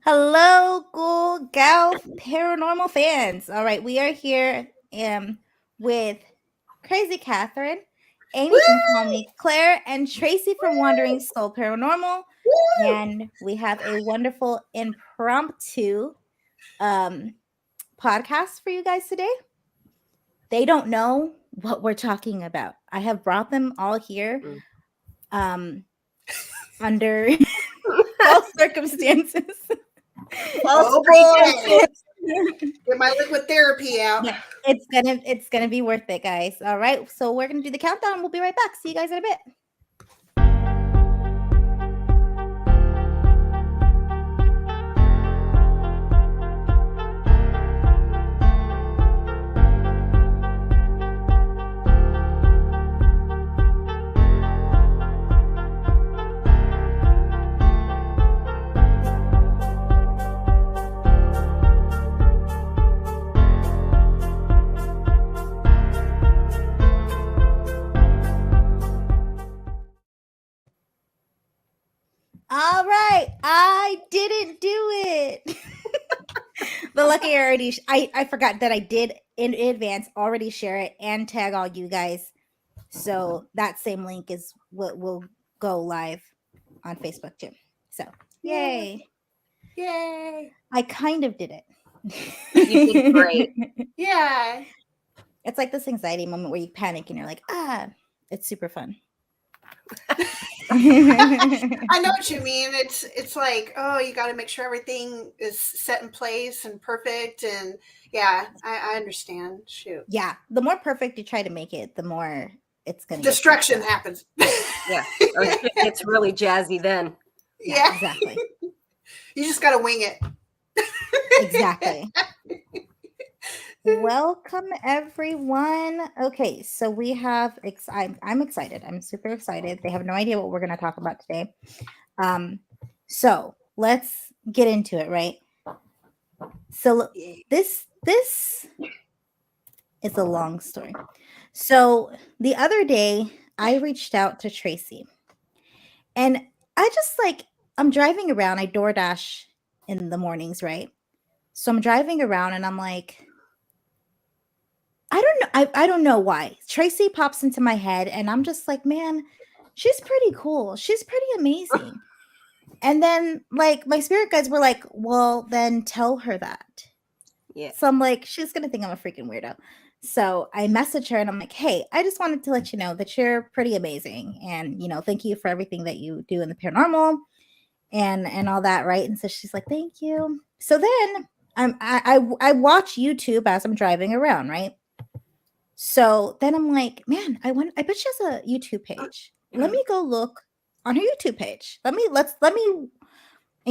Hello, Ghoul Gal Paranormal fans. All right, we are here with Crazy Catherine, Amy from Call Me Claire, and Tracy from Wandering Soul Paranormal. And we have a wonderful impromptu podcast for you guys today. They don't know what we're talking about. I have brought them all here under false circumstances. Oh boy! Get my liquid therapy out. Yeah, it's gonna be worth it, guys. All right, so we're gonna do the countdown. We'll be right back. See you guys in a bit. All right, I didn't do it. But lucky I forgot that I did in advance already share it and tag all you guys. So that same link is what will go live on Facebook too. So yay. I kind of did it. You did great. Yeah. It's like this anxiety moment where you panic and you're like, it's super fun. I know what you mean. It's like, oh, you got to make sure everything is set in place and perfect. And yeah, I understand. Shoot. Yeah. The more perfect you try to make it, the more it's going to destruction happens. Yeah. It's really jazzy then. Yeah. Exactly. You just got to wing it. Exactly. Welcome everyone. Okay, so we have I'm excited. I'm super excited. They have no idea what we're going to talk about today. So let's get into it, right? So this is a long story. So the other day I reached out to Tracy and I'm driving around. I DoorDash in the mornings, right? So I'm driving around and I'm like, I don't know why. Tracy pops into my head and I'm just like, man, she's pretty cool. She's pretty amazing. And then like my spirit guides were like, well, then tell her that. Yeah. So I'm like, she's going to think I'm a freaking weirdo. So I message her and I'm like, hey, I just wanted to let you know that you're pretty amazing. And, thank you for everything that you do in the paranormal and all that. Right. And so she's like, thank you. So then I watch YouTube as I'm driving around. Right. So then I'm like, man, I bet she has a YouTube page. Let me go look on her YouTube page. Let me,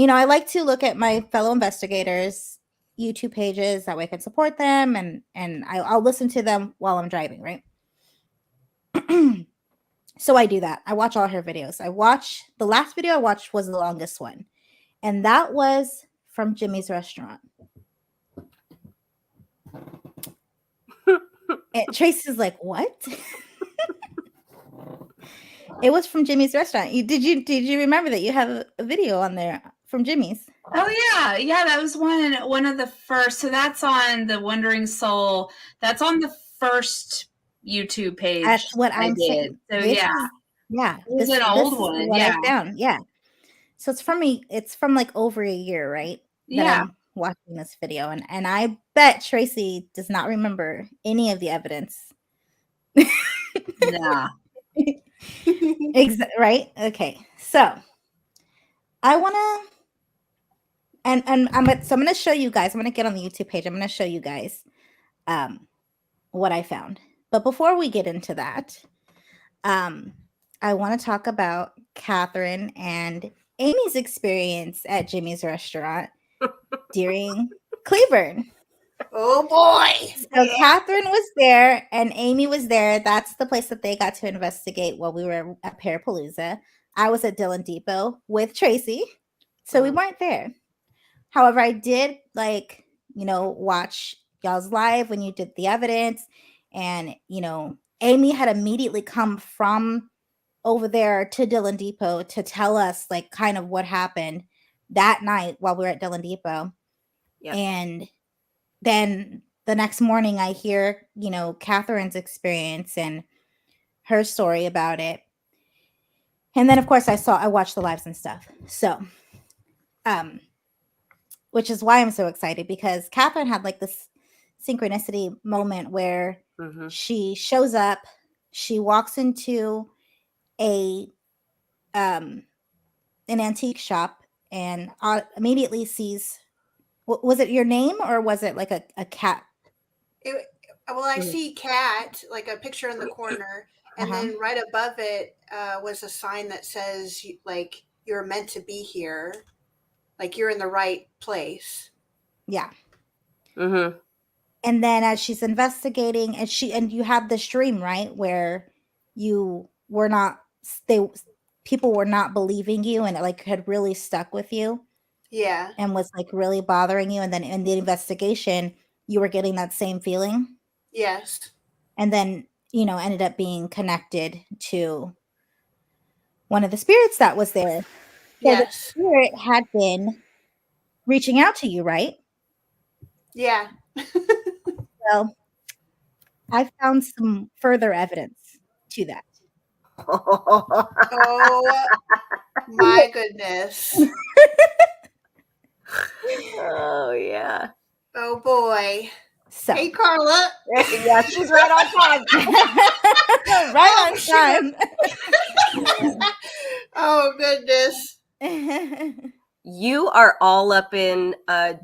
I like to look at my fellow investigators' YouTube pages. That way I can support them and I'll listen to them while I'm driving, right? So I do that. I watch all her videos. The last video I watched was the longest one. And that was from Jimmy's restaurant. And Tracy's like, what? It was from Jimmy's restaurant. Did you remember that you have a video on there from Jimmy's? Oh yeah, that was one of the first. So that's on the Wandering Soul. That's on the first YouTube page. That's what I'm saying. So this is an old one. What I found. Yeah. So it's from like over a year, right? Yeah. I'm watching this video and I bet Tracy does not remember any of the evidence. Yeah. Right? Okay. So I want to I'm going to show you guys. I'm going to get on the YouTube page. I'm going to show you guys what I found. But before we get into that, I want to talk about Catherine and Amy's experience at Jimmy's restaurant during Cleburne. Oh boy. So Catherine was there and Amy was there. That's the place that they got to investigate while we were at Parapalooza. I was at Dillon Depot with Tracy. So we weren't there. However, I did watch y'all's live when you did the evidence and, Amy had immediately come from over there to Dillon Depot to tell us like kind of what happened that night while we were at Dillon Depot. Yep. And then the next morning I hear, Catherine's experience and her story about it. And then of course I watched the lives and stuff. So, which is why I'm so excited, because Catherine had like this synchronicity moment where she shows up, she walks into an antique shop and immediately sees, was it your name or was it like a cat? I see cat, like a picture in the corner, and then right above it was a sign that says like you're meant to be here, like you're in the right place. Yeah. And then as she's investigating, and you have this dream, right, where you were not, people were not believing you, and it like had really stuck with you. Yeah. And was like really bothering you. And then in the investigation, you were getting that same feeling. Yes. And then, ended up being connected to one of the spirits that was there. So yes. the spirit had been reaching out to you, right? Yeah. Well, I found some further evidence to that. Oh my goodness. Oh yeah. Oh boy. So, hey Carla. Yeah, she's right on time. Right on time. Oh goodness. You are all up in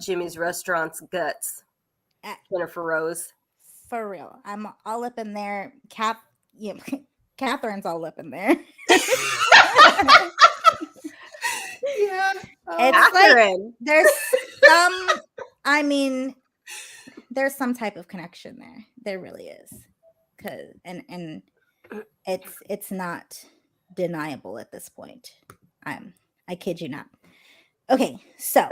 Jimmy's restaurant's guts, Jennifer Rose. For real, I'm all up in there. Catherine's all up in there. Yeah. It's Catherine. like there's there's some type of connection there. There really is. And it's not deniable at this point. I kid you not. Okay, so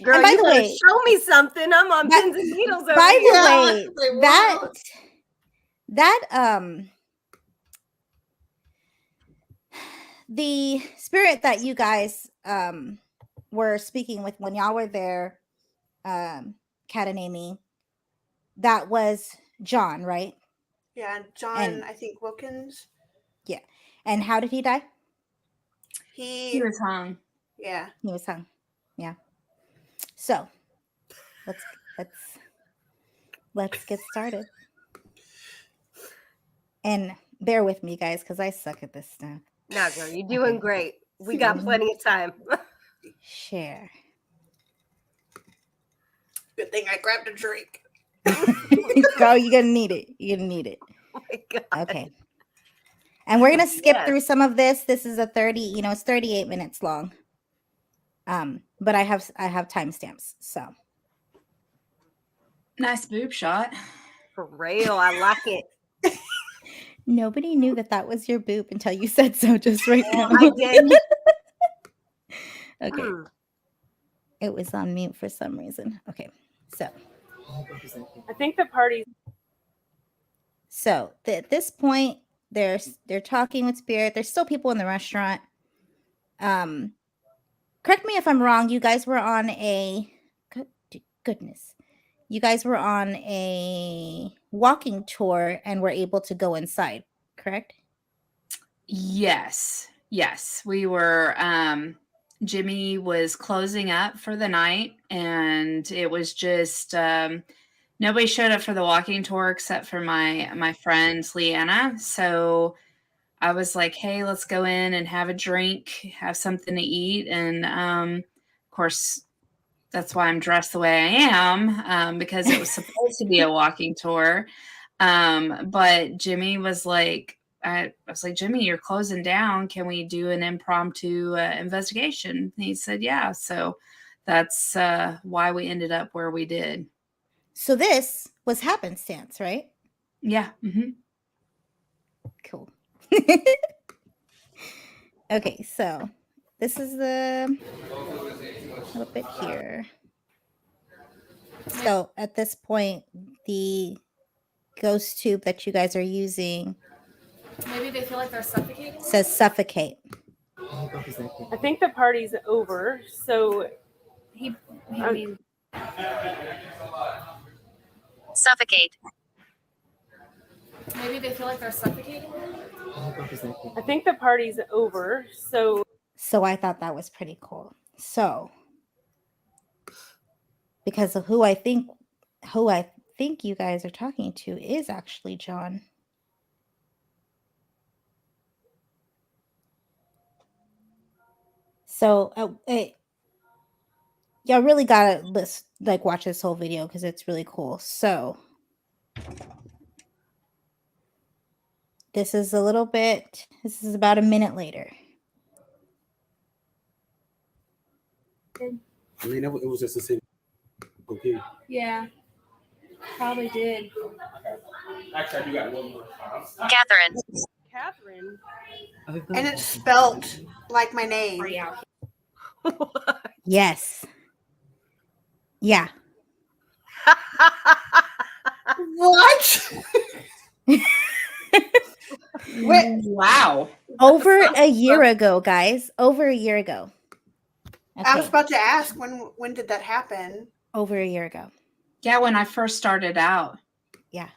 Girl, by you the better way, show me something. I'm on pins and needles over by here. the way, the spirit that you guys were speaking with when y'all were there, Kat and Amy, that was John, right? Yeah, John, I think Wilkins. Yeah. And how did he die? He was hung. Yeah. He was hung. Yeah. So let's get started. And bear with me, guys, because I suck at this stuff. No, girl, you're doing great. We got plenty of time. Share. Good thing I grabbed a drink. Girl, you're gonna need it. You're gonna need it. Oh my God. Okay. And we're gonna skip through some of this. This is a 30, it's 38 minutes long. But I have timestamps, so. Nice boob shot. For real, I like it. Nobody knew that was your boob until you said so just right now. I did. Okay. It was on mute for some reason. Okay, so. I think the party. So at this point, they're talking with spirit. There's still people in the restaurant. Correct me if I'm wrong. You guys were on goodness. You guys were on a walking tour and were able to go inside, correct? Yes. We were, Jimmy was closing up for the night, and it was just, nobody showed up for the walking tour except for my friend Leanna. So I was like, hey, let's go in and have a drink, have something to eat. And of course, that's why I'm dressed the way I am, because it was supposed to be a walking tour. But Jimmy was like, I was like, Jimmy, you're closing down. Can we do an impromptu investigation? And he said, yeah. So that's why we ended up where we did. So this was happenstance, right? Yeah. Mm-hmm. Cool. Okay, so this is the little bit here. So at this point, the ghost tube that you guys are using Maybe they feel like they're suffocating. says suffocate. I think the party's over, so he means Suffocate. maybe they feel like they're suffocating. I think the party's over, so So I thought that was pretty cool. So because of who I think you guys are talking to is actually John. So y'all really gotta watch this whole video because it's really cool. So this is about a minute later. I mean, it was just the same. Okay. yeah, probably did. Actually, I do got one more. Catherine. And it's spelt like my name. Yes. Yeah. What? Wait, Wow. Over a year ago, guys. Over a year ago. I was Okay. about to ask when did that happen? Over a year ago. Yeah, when I first started out. Yeah.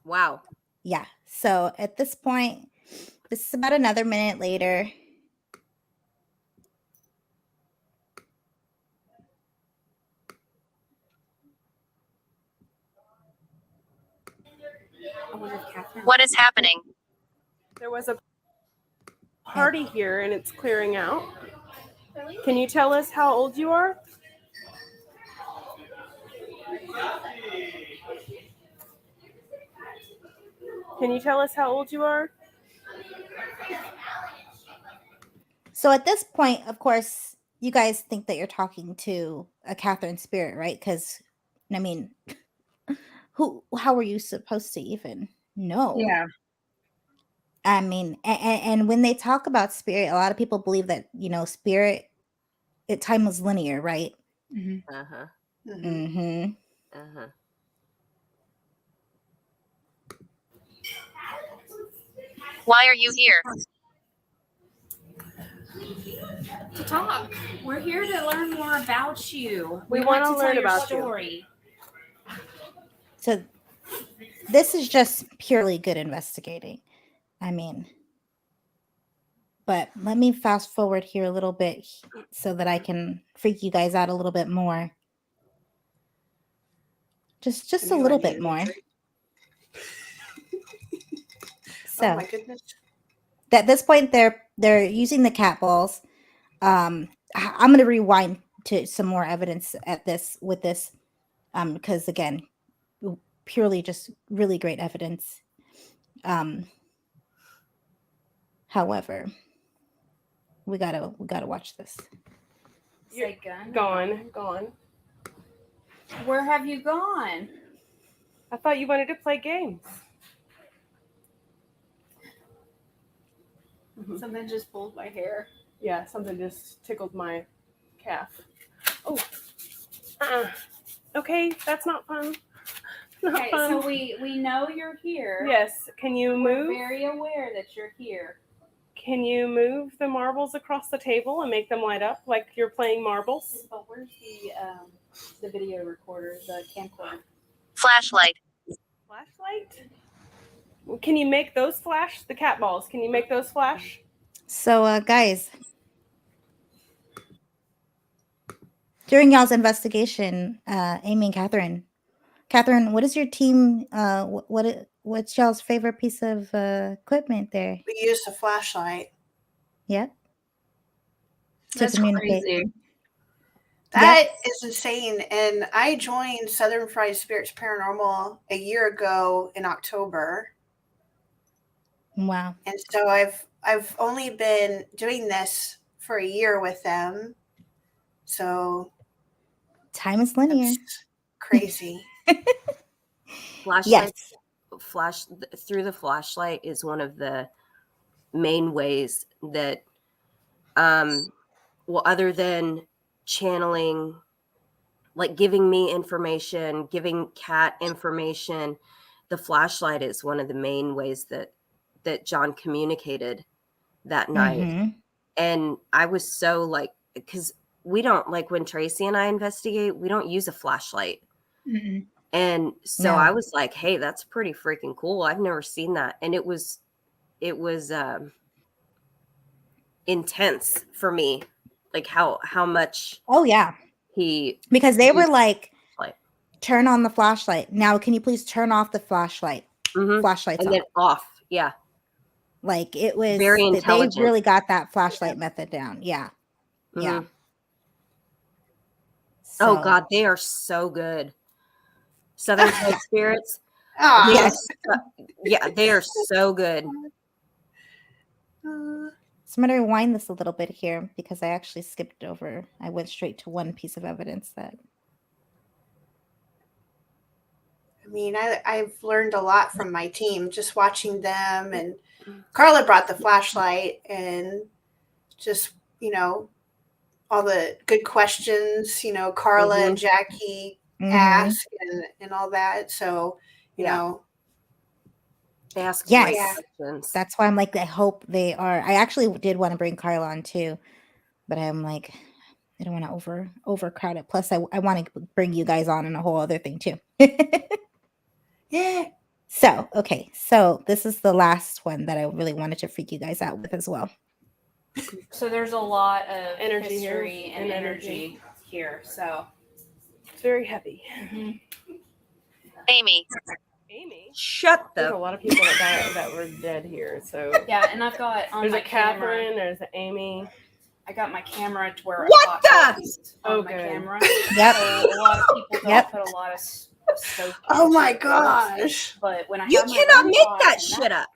Wow. Yeah. So at this point, this is about another minute later. I wonder if Catherine. What is happening? There was a party here, and it's clearing out. Can you tell us how old you are? Can you tell us how old you are? So at this point, of course, you guys think that you're talking to a Catherine spirit, right? Because, I mean, how are you supposed to even know? Yeah. I mean, and when they talk about spirit, a lot of people believe that, spirit, time is linear, right? Mm-hmm. Uh-huh. Mhm. Mm-hmm. Uh-huh. Why are you here? To talk. We're here to learn more about you. We want to learn tell your about you. story. So this is just purely good investigating. I mean, but let me fast forward here a little bit so that I can freak you guys out a little bit more. Just I a knew I little bit needed a more. drink. So Oh my goodness. at this point, they're using the cat balls. I'm going to rewind to some more evidence with this, because again, purely just really great evidence. However, we gotta watch this. Say gun. Gone. Where have you gone? I thought you wanted to play games. Something just pulled my hair. Yeah, something just tickled my calf. Oh. Okay, that's not fun. Not Okay, fun. so we know you're here. Yes. Can you We're move? very aware that you're here. Can you move the marbles across the table and make them light up like you're playing marbles? But where's the video recorder, the camcorder? Flashlight. Flashlight? Can you make those flash? The cat balls. Can you make those flash? So, guys, during y'all's investigation, Amy and Catherine, what is your team? What's y'all's favorite piece of equipment there? We used a flashlight. Yep. To That's communicate. crazy. That is insane. And I joined Southern Fried Spirits Paranormal a year ago in October. Wow. And so I've only been doing this for a year with them. So Time is linear. that's crazy. Flashlight. Yes. Through the flashlight is one of the main ways that, well, other than channeling like giving me information, giving Kat information. The flashlight is one of the main ways that John communicated that night. Mm-hmm. And I was so like, because we don't, like when Tracy and I investigate, we don't use a flashlight. Mm-mm. And so No. I was like, hey, that's pretty freaking cool. I've never seen that. And it was intense for me, like how much Oh yeah, because they were like, Flashlight. turn on the flashlight. Now, can you please turn off the flashlight? Mhm. Flashlights and off. then off. Yeah. Like it was Very they intelligent. really got that flashlight method down. Yeah. Yeah. Mhm. Oh So- God, they are so good. Southern Coast Spirits. Ah. They Yes. are yeah, they are so good. So I'm going to rewind this a little bit here because I actually skipped over. I went straight to one piece of evidence that. I mean, I've learned a lot from my team just watching them, and Carla brought the flashlight and just, all the good questions, Carla and Jackie Mhm. ask and all that. So, Yeah. They ask Yes. great Yeah. questions. That's why I'm like, I hope they are. I actually did want to bring Carla on too, but I'm like, I don't want to overcrowd it. Plus, I want to bring you guys on in a whole other thing too. yeah. So, okay. So this is the last one that I really wanted to freak you guys out with as well. So there's a lot of Energy here history and and energy here. So It's very heavy. Amy. Amy. Shut There's a the lot of people that were dead here. So yeah, and I've got on there's my a Catherine. camera. There's an Amy. I got my camera to where What I the? got focused on Oh, my good. camera. Yep. So a lot of people don't Yep. put a lot of scope. Oh into my it. gosh. But when I You have my cannot own make pod that and shit up.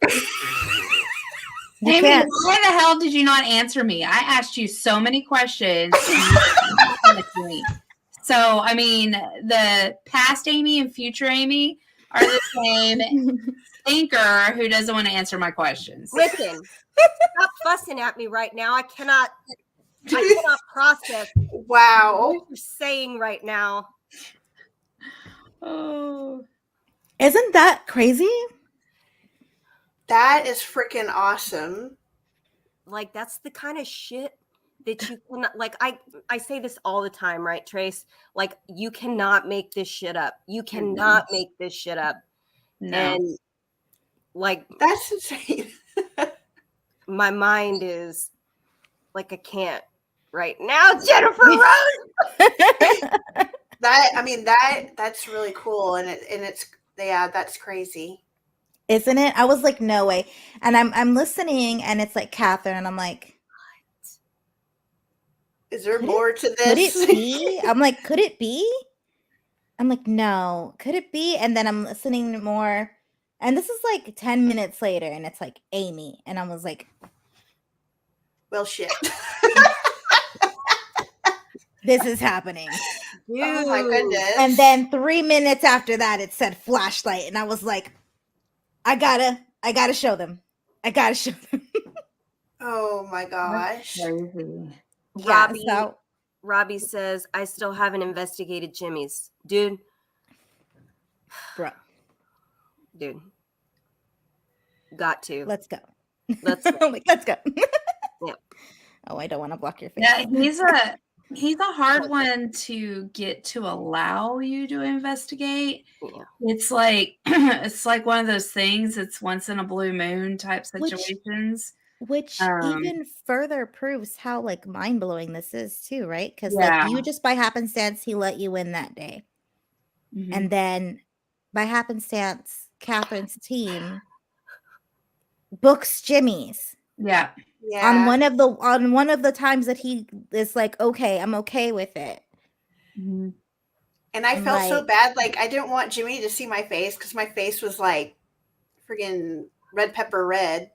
You Amy, can't. why the hell did you not answer me? I asked you so many questions. So, I mean, the past Amy and future Amy are the same thinker who doesn't want to answer my questions. Listen, stop fussing at me right now. I cannot process Wow. what you're saying right now. Oh. Isn't that crazy? That is freaking awesome. Like that's the kind of shit that you cannot, like I say this all the time, right, Trace? Like you cannot make this shit up. You cannot make this shit up. No. And like That's insane. my mind is like I can't right now, Jennifer Rose. That's really cool, and it's that's crazy. Isn't it? I was like, no way. And I'm listening, and it's like Catherine, and I'm like, Is there Could more to could this? it be? I'm like, could it be? I'm like, no, could it be? And then I'm listening more, and this is like 10 minutes later, and it's like Amy, and I was like, Well, shit. this is happening. Oh my goodness. And then 3 minutes after that, it said flashlight, and I was like, I gotta show them. I gotta show them. Oh my gosh. Crazy. Yeah, Robbie, so Robbie says, I still haven't investigated Jimmy's. Dude. Dude. Got to. let's go. Let's I'm like, let's go. Yeah. Oh, I don't want to block your face. Yeah, he's a hard one to get to allow you to investigate. Yeah. It's like it's like one of those things. It's once in a blue moon type Which- situations. Which Um, even further proves how like mind blowing this is too, right? Because Yeah. like you just by happenstance he let you in that day, Mhm. and then by happenstance Catherine's team books Jimmy's Yeah. on one of the times that he is like, okay, I'm okay with it. Mhm. And I felt so Like- bad. Like I didn't want Jimmy to see my face because my face was like friggin' red pepper red.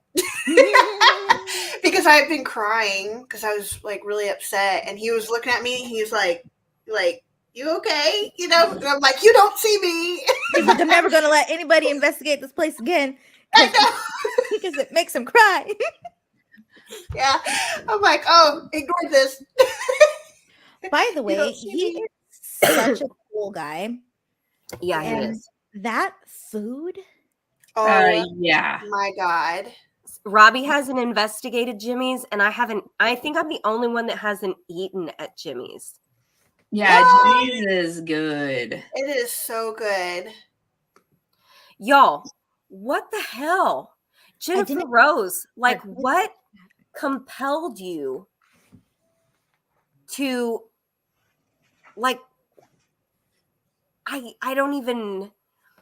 Because I had been crying because I was like really upset, and he was looking at me. He was like, you okay? And I'm like, you don't see me. He's like, I'm never gonna let anybody investigate this place again I know. because it makes him cry. Yeah. I'm like, oh, ignore this. By the way, don't see he me. is such a cool guy. Yeah, he And is. that food, Oh Yeah. my God. Robbie hasn't investigated Jimmy's, and I haven't. I think I'm the only one that hasn't eaten at Jimmy's. Yeah, What? Jimmy's is good. It is so good. Y'all, what the hell? Jennifer didn't- Rose, like, didn't- what compelled you to, like, I don't even,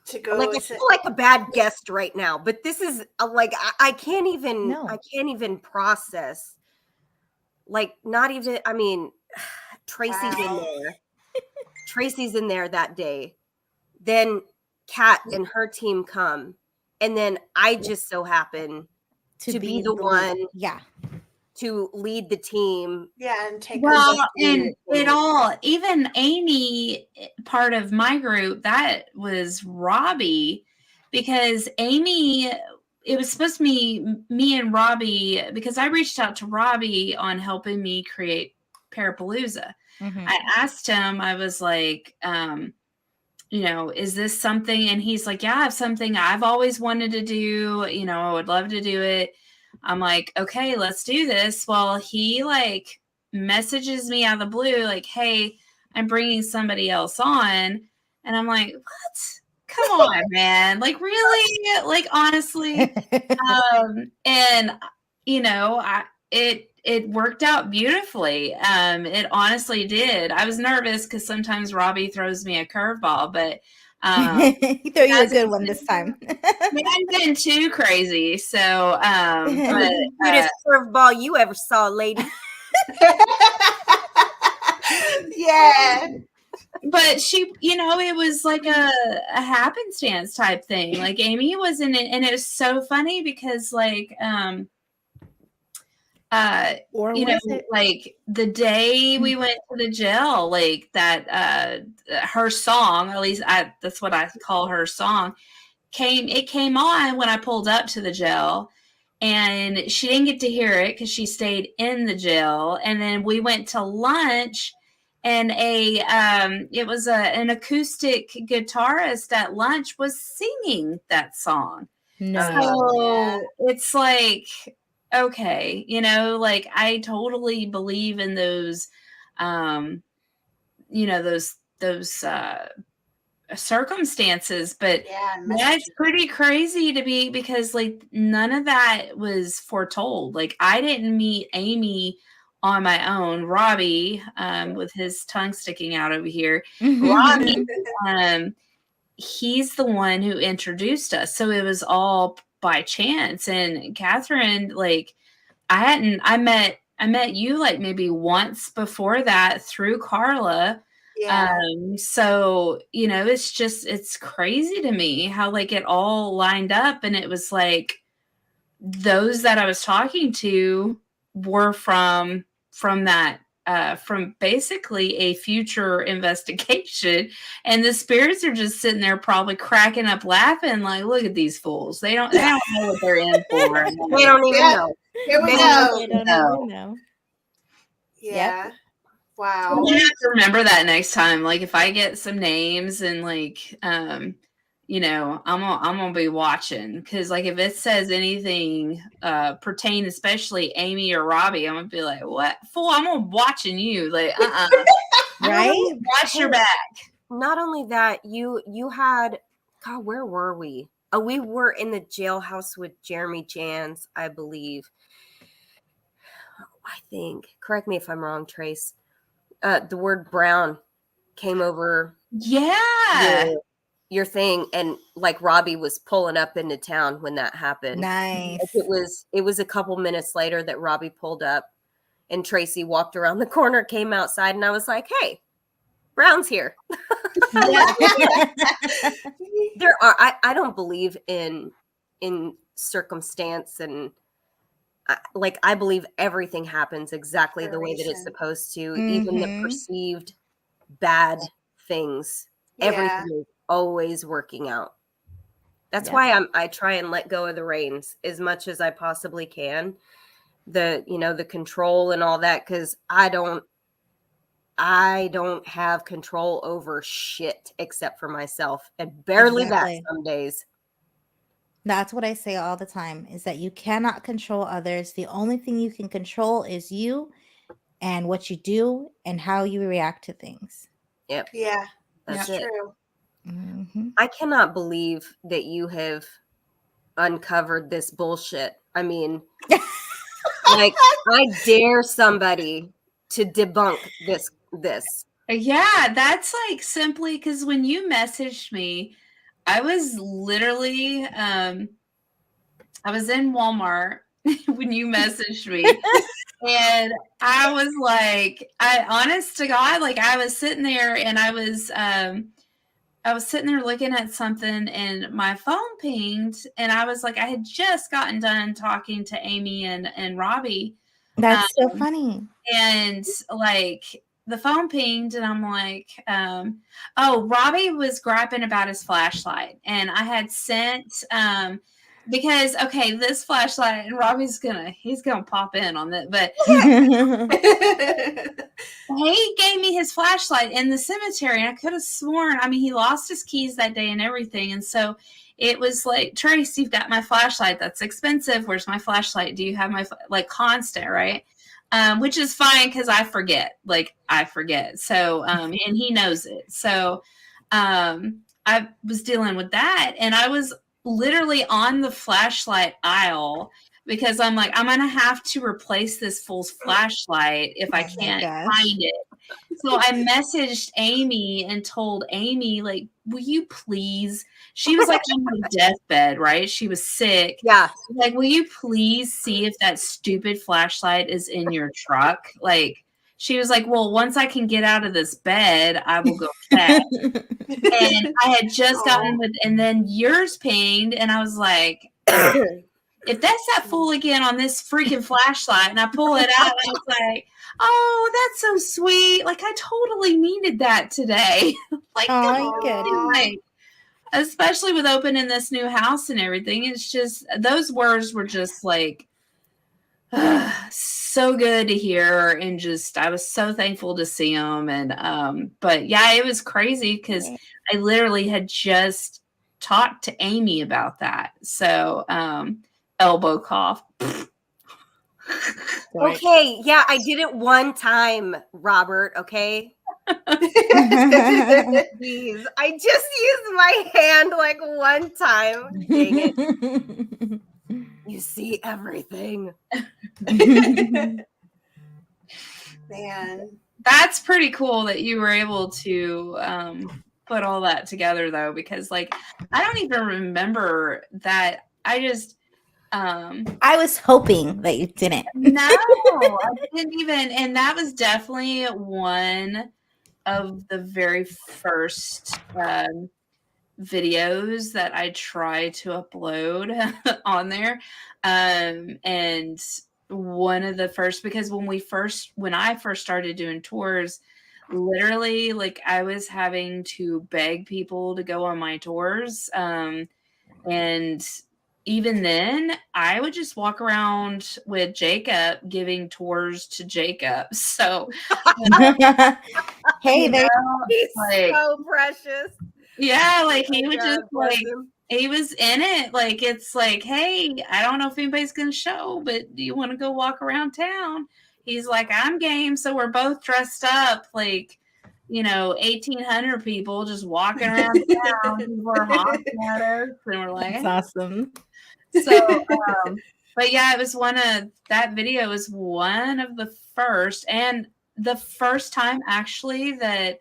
To go like, I feel like a bad guest right now, but this is like, I can't even, No. I can't even process, like, not even, I mean, Tracy's in Wow. there. Tracy's in there that day. Then Kat and her team come. And then I just so happen to be the one Yeah. to lead the team. Yeah, and take Well, a and it all, even Amy, part of my group, that was Robbie, because Amy, it was supposed to be me and Robbie, because I reached out to Robbie on helping me create Parapalooza. I asked him, I was like, you know, is this something? And he's like, yeah, I have something I've always wanted to do. You know, I would love to do it. I'm like, okay, let's do this. Well, he like messages me out of the blue, like, hey, I'm bringing somebody else on. And I'm like, what? Come on, man. Like, really? Like, honestly. And, you know, it worked out beautifully. It honestly did. I was nervous because sometimes Robbie throws me a curveball, but He threw you a good one this time. it hasn't been too crazy. So, but Cutest curveball you ever saw, lady. Yeah. but she, you know, it was like a happenstance type thing. Like Amy was in it, and it was so funny because like Or you know, was it? like the day we went to the jail, like that her song, at least that's what I call her song, came on when I pulled up to the jail, and she didn't get to hear it because she stayed in the jail. And then we went to lunch, and it was an acoustic guitarist at lunch was singing that song. No. So it's like, okay, you know, like I totally believe in those, you know, those circumstances, but Yeah, yeah, it's pretty crazy to be, because like none of that was foretold. Like I didn't meet Amy on my own. Robbie, with his tongue sticking out over here, Robbie, he's the one who introduced us. So it was all by chance. And Katherine, like I met you like maybe once before that through Carla. Yeah. So, you know, it's crazy to me how like it all lined up, and it was like those that I was talking to were from that from basically a future investigation, and the spirits are just sitting there probably cracking up laughing like, look at these fools, they don't know what they're in for. They don't even Yeah. know. Here we They go. They don't even know. Yeah. I'm Wow. gonna have to remember that next time. Like if I get some names and like you know, I'm gonna be watching, because like if it says anything pertain, especially Amy or Robbie, I'm gonna be like, what fool? I'm gonna watching you. Like Right? watch your back. Not only that, you had, God, where were we? Oh, we were in the jailhouse with Jeremy Jans, I believe. I think. Correct me if I'm wrong, Trace. The word brown came over Yeah. your thing, and like Robbie was pulling up into town when that happened. Nice. Like, it was a couple minutes later that Robbie pulled up, and Tracy walked around the corner, came outside, and I was like, hey, Brown's here. There are, I don't believe in circumstance, and I believe everything happens exactly the way that it's supposed to. Even the perceived bad things, everything is always working out. That's why I try and let go of the reins as much as I possibly can. The control and all that, because I don't I don't have control over shit except for myself, and barely Exactly. that some days. That's what I say all the time, is that you cannot control others. The only thing you can control is you and what you do and how you react to things. Yep. Yeah, That's that's it. true. Mhm. I cannot believe that you have uncovered this bullshit. I mean, like, I dare somebody to debunk this. Yeah, that's like simply because when you messaged me, I was literally I was in Walmart when you messaged me. And I was like, honest to God, like I was sitting there and I was sitting there looking at something and my phone pinged and I was like, I had just gotten done talking to Amy and Robbie. That's so funny. And like the phone pinged and I'm like, oh, Robbie was griping about his flashlight. And I had sent because okay, this flashlight and Robbie's he's gonna pop in on that, but he gave me his flashlight in the cemetery, and I could have sworn, I mean, he lost his keys that day and everything. And so it was like, Trace, you've got my flashlight. That's expensive. Where's my flashlight? Do you have my, like, constant, right? Which is fine because I forget. Like, I forget. So, and he knows it. So I was dealing with that, and I was literally on the flashlight aisle because I'm like, I'm going to have to replace this fool's flashlight if I can't find it. So I messaged Amy and told Amy, like, will you please? She was like on her deathbed, right? She was sick. Yeah. Like, will you please see if that stupid flashlight is in your truck? Like, she was like, well, once I can get out of this bed, I will go check. And I had just gotten with, and then yours pinged, and I was like, if that's that fool again on this freaking flashlight, and I pull it out, and I was like, oh, that's so sweet. Like, I totally needed that today. Like, like, especially with opening this new house and everything. It's just, those words were just like, so good to hear. And just, I was so thankful to see them. And, but yeah, it was crazy because I literally had just talked to Amy about that. So, elbow cough. Okay, yeah, I did it one time, Robert, okay? Jeez, I just used my hand like one time. Dang it. You see everything. Man. That's pretty cool that you were able to put all that together, though, because like I don't even remember that. I just I was hoping that you didn't. No, I didn't even, and that was definitely one of the very first videos that I try to upload on there. And one of the first, because when I first started doing tours, literally like I was having to beg people to go on my tours. And even then, I would just walk around with Jacob giving tours to Jacob. So, hey, there he's like, so precious. Yeah, like he would just like he was in it. Like it's like, hey, I don't know if anybody's gonna show, but do you want to go walk around town? He's like, I'm game. So we're both dressed up like, 1,800 people just walking around town. People are honking at us, and we're like, that's awesome. So, but yeah, it was that video was one of the first, and the first time actually that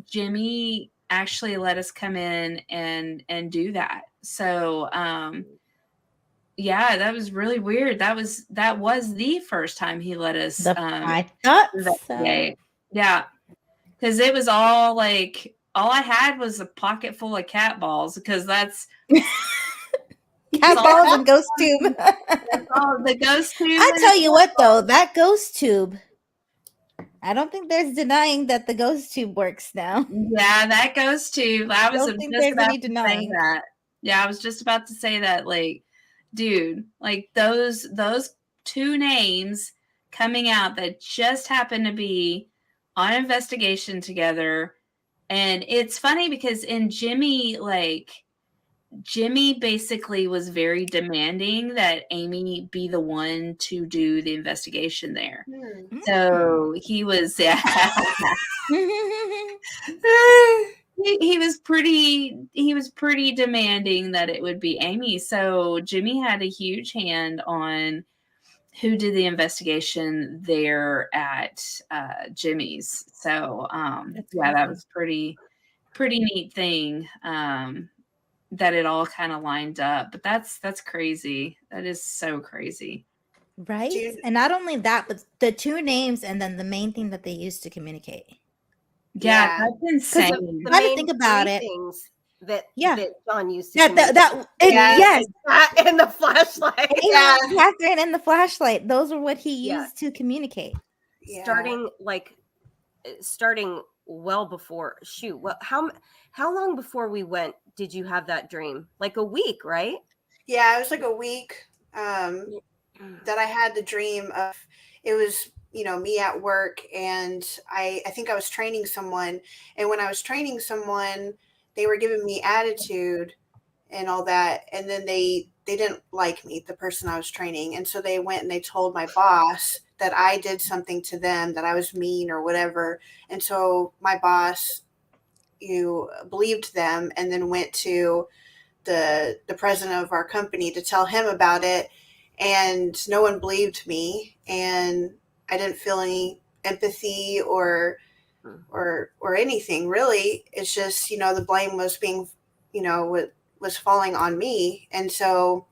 Jimmy actually let us come in and do that. So, yeah, that was really weird. That was the first time he let us. I thought so. Yeah, because it was all like all I had was a pocket full of cat balls because that's. Cat balls and ghost tube. The ghost tube. I tell you what, though, that ghost tube. I don't think there's denying that the ghost tube works now. Yeah, that ghost tube. I was don't think there's any denying that. Yeah, I was just about to say that. Like, dude, like those two names coming out that just happen to be on an investigation together. And it's funny because in Jimmy, Jimmy basically was very demanding that Amy be the one to do the investigation there. So he was, he was pretty demanding that it would be Amy. So Jimmy had a huge hand on who did the investigation there at Jimmy's. So that was pretty neat thing. That it all kind of lined up, but that's crazy. That is so crazy, right? And not only that, but the two names and then the main thing that they used to communicate. Yeah, that's insane. I had to think about it. Things that John used to yes, and the flashlight. Catherine and the flashlight. Those are what he used to communicate. Starting well before how long before we went did you have that dream? Like a week, right? Yeah, it was like a week that I had the dream of. It was, me at work, and I think I was training someone, and when I was training someone, they were giving me attitude and all that, and then they didn't like me, the person I was training, and so they went and they told my boss that I did something to them, that I was mean or whatever. And so my boss, believed them, and then went to the president of our company to tell him about it. And no one believed me, and I didn't feel any empathy or anything really. It's just, the blame was being, was falling on me. And so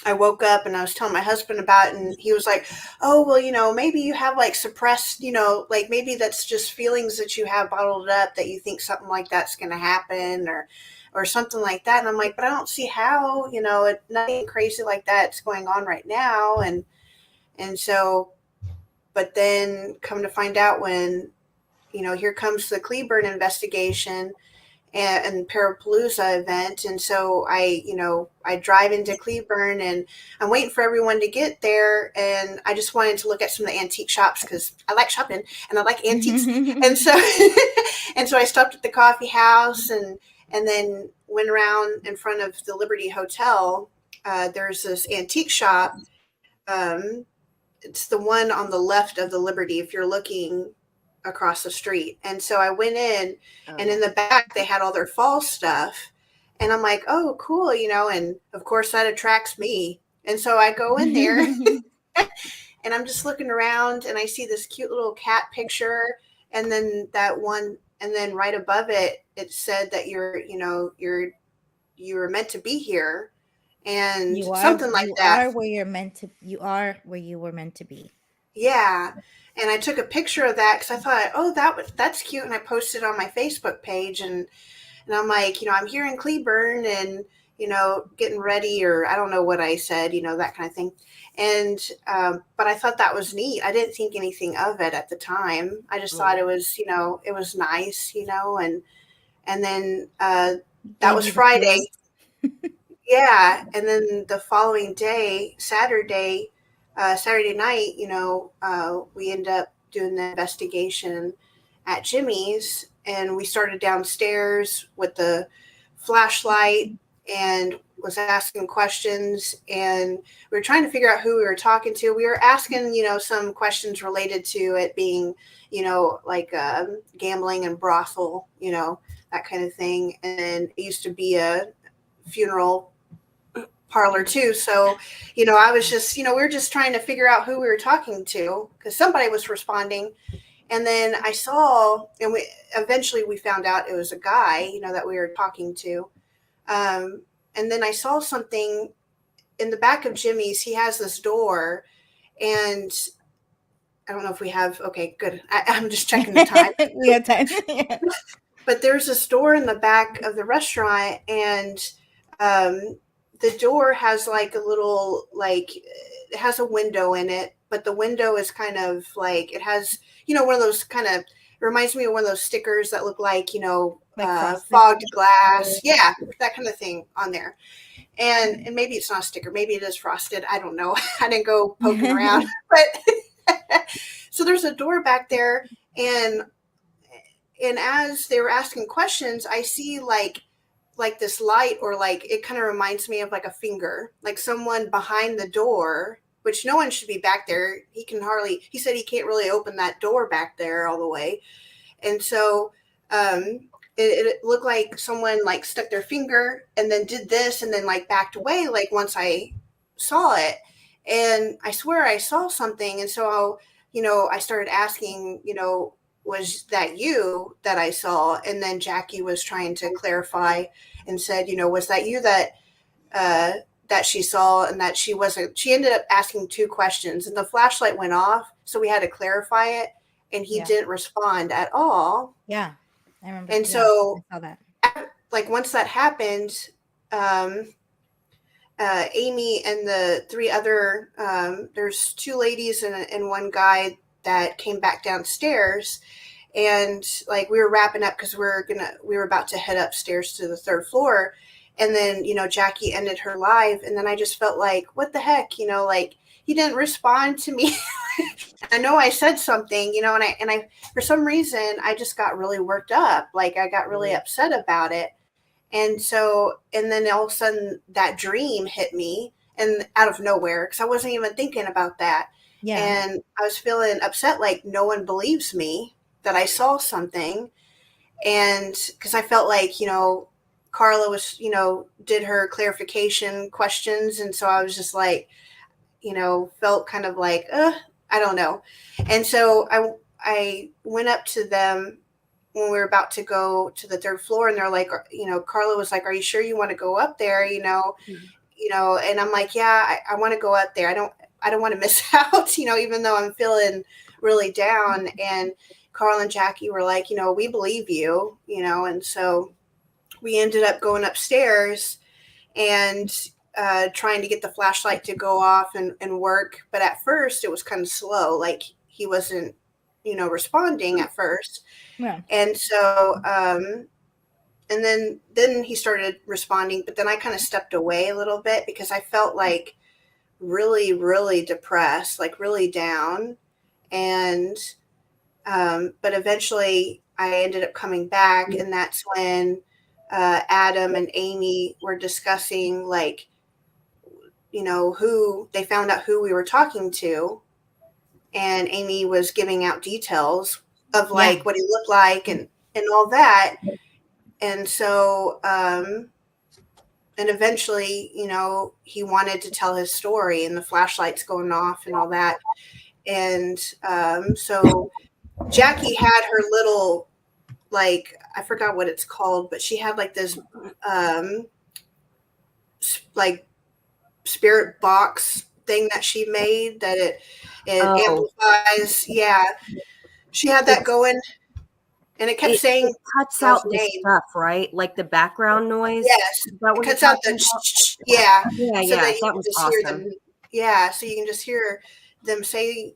I woke up and I was telling my husband about it, and he was like, oh, well, maybe you have like suppressed, maybe that's just feelings that you have bottled up, that you think something like that's going to happen or something like that. And I'm like, but I don't see how, nothing crazy like that's going on right now. And so, but then come to find out when, here comes the Cleburne investigation and Parapalooza event. And so I drive into Cleburne, and I'm waiting for everyone to get there. And I just wanted to look at some of the antique shops because I like shopping and I like antiques. And so, I stopped at the coffee house and then went around in front of the Liberty Hotel. There's this antique shop. It's the one on the left of the Liberty, if you're looking across the street. And so I went in, and in the back they had all their fall stuff, and I'm like, oh, cool, and of course that attracts me. And so I go in there and I'm just looking around, and I see this cute little cat picture, and then that one, and then right above it, it said that you were meant to be here, and something like that. You are where you were meant to be. Yeah. And I took a picture of that because I thought, oh, that's cute. And I posted it on my Facebook page. And I'm like, I'm here in Cleburne and, getting ready, or I don't know what I said, that kind of thing. And, but I thought that was neat. I didn't think anything of it at the time. I just thought it was, it was nice, and then that was Friday. Yeah. And then the following day, Saturday night, we ended up doing the investigation at Jimmy's, and we started downstairs with the flashlight and was asking questions, and we were trying to figure out who we were talking to. We were asking, some questions related to it being, like gambling and brothel, that kind of thing. And it used to be a funeral parlor too. So, I was just, we were just trying to figure out who we were talking to because somebody was responding. And then I saw, and eventually we found out it was a guy, that we were talking to. And then I saw something in the back of Jimmy's. He has this door, and I don't know if we have, okay, good. I'm just checking the time. We have time. But there's this door in the back of the restaurant, and the door has like a little, it has a window in it, but the window is kind of like, it has, one of those kind of, it reminds me of one of those stickers that look like, fogged glass. Yeah, that kind of thing on there. And maybe it's not a sticker. Maybe it is frosted. I don't know. I didn't go poking around. But so there's a door back there, And as they were asking questions, I see like this light, or like it kind of reminds me of like a finger, like someone behind the door, which no one should be back there. He said he can't really open that door back there all the way. And so it looked like someone like stuck their finger and then did this and then like backed away, like once I saw it. And I swear I saw something. And so, I started asking, was that you that I saw? And then Jackie was trying to clarify and said, was that you that she saw? And that she ended up asking 2 questions, and the flashlight went off. So we had to clarify it, and he didn't respond at all. Yeah. I remember. And so I saw that. Like once that happened, Amy and the 3 other, there's 2 ladies and 1 guy that came back downstairs, and like we were wrapping up because we were about to head upstairs to the 3rd floor. And then, Jackie ended her live, and then I just felt like, what the heck, like he didn't respond to me. I know I said something, and I for some reason I just got really worked up. Like I got really upset about it. And so, and then all of a sudden that dream hit me, and out of nowhere, because I wasn't even thinking about that. Yeah. And I was feeling upset, like no one believes me that I saw something. And because I felt like, Carla was, did her clarification questions. And so I was just like, felt kind of like, I don't know. And so I went up to them when we were about to go to the 3rd floor, and they're like, Carla was like, are you sure you want to go up there? And I'm like, yeah, I want to go up there. I don't want to miss out, even though I'm feeling really down. And Carl and Jackie were like, we believe you, and so we ended up going upstairs and trying to get the flashlight to go off and work. But at first it was kind of slow. Like he wasn't, responding at first. Yeah. And so, and then he started responding, but then I kind of stepped away a little bit because I felt like really, really depressed, like really down. And, but eventually I ended up coming back, and that's when Adam and Amy were discussing, like, who they found out who we were talking to. And Amy was giving out details of like what he looked like and all that. And so, and eventually, he wanted to tell his story, and the flashlight's going off and all that. And so Jackie had her little, like, I forgot what it's called, but she had like this, like spirit box thing that she made that it amplifies. Yeah. She had that going, and it kept saying, it cuts out the stuff, right? Like the background noise. Yes. It cuts out the, yeah. So that that was awesome. So you can just hear them say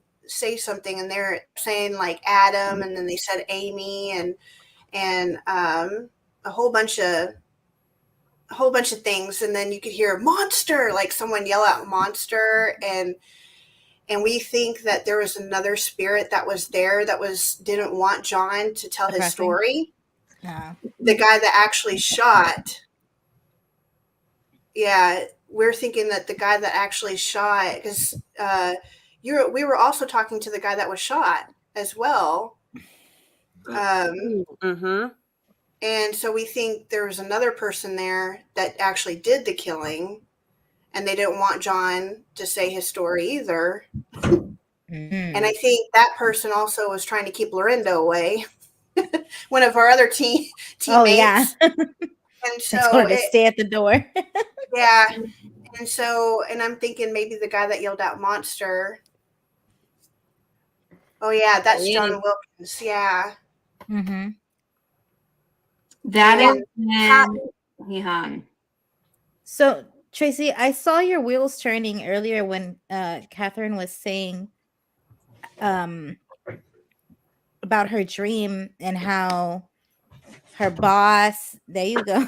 something, and they're saying like Adam, and then they said Amy, and a whole bunch of things. And then you could hear monster, like someone yell out monster. And we think that there was another spirit that was there that didn't want John to tell his story. Yeah. The guy that actually shot. Yeah. We're thinking that the guy that actually shot, because we were also talking to the guy that was shot as well. And so we think there was another person there that actually did the killing, and they didn't want John to say his story either. And I think that person also was trying to keep Lorinda away, one of our other teammates. Oh, yeah. And so to stay at the door. Yeah. And so, and I'm thinking maybe the guy that yelled out monster. Oh, yeah, that's John Wilkins. Yeah. Mm-hmm. That is when he hung. So, Tracy, I saw your wheels turning earlier when Katherine was saying about her dream and how her boss, there you go.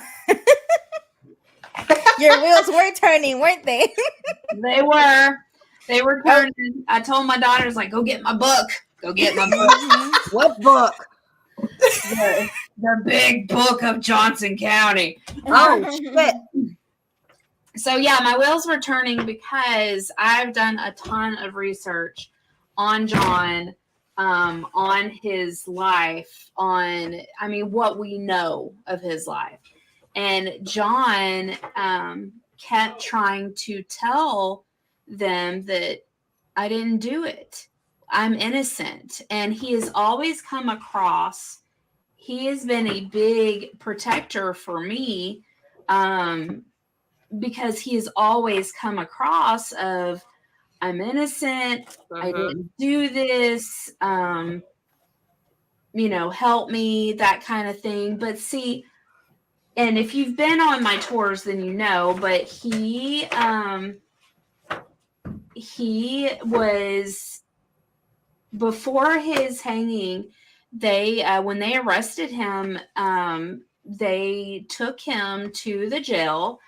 Your wheels were turning, weren't they? They were turning. I told my daughters, like, go get my book. Go get my book. What book? The big book of Johnson County. Oh, shit. So yeah, my wheels were turning because I've done a ton of research on John, on his life, what we know of his life. And John kept trying to tell them that I didn't do it. I'm innocent. And he has always come across, he has been a big protector for me, because he has always come across of, I'm innocent. I didn't do this. Help me, that kind of thing. But see, and if you've been on my tours, then you know, but he was, before his hanging, they when they arrested him, they took him to the jail,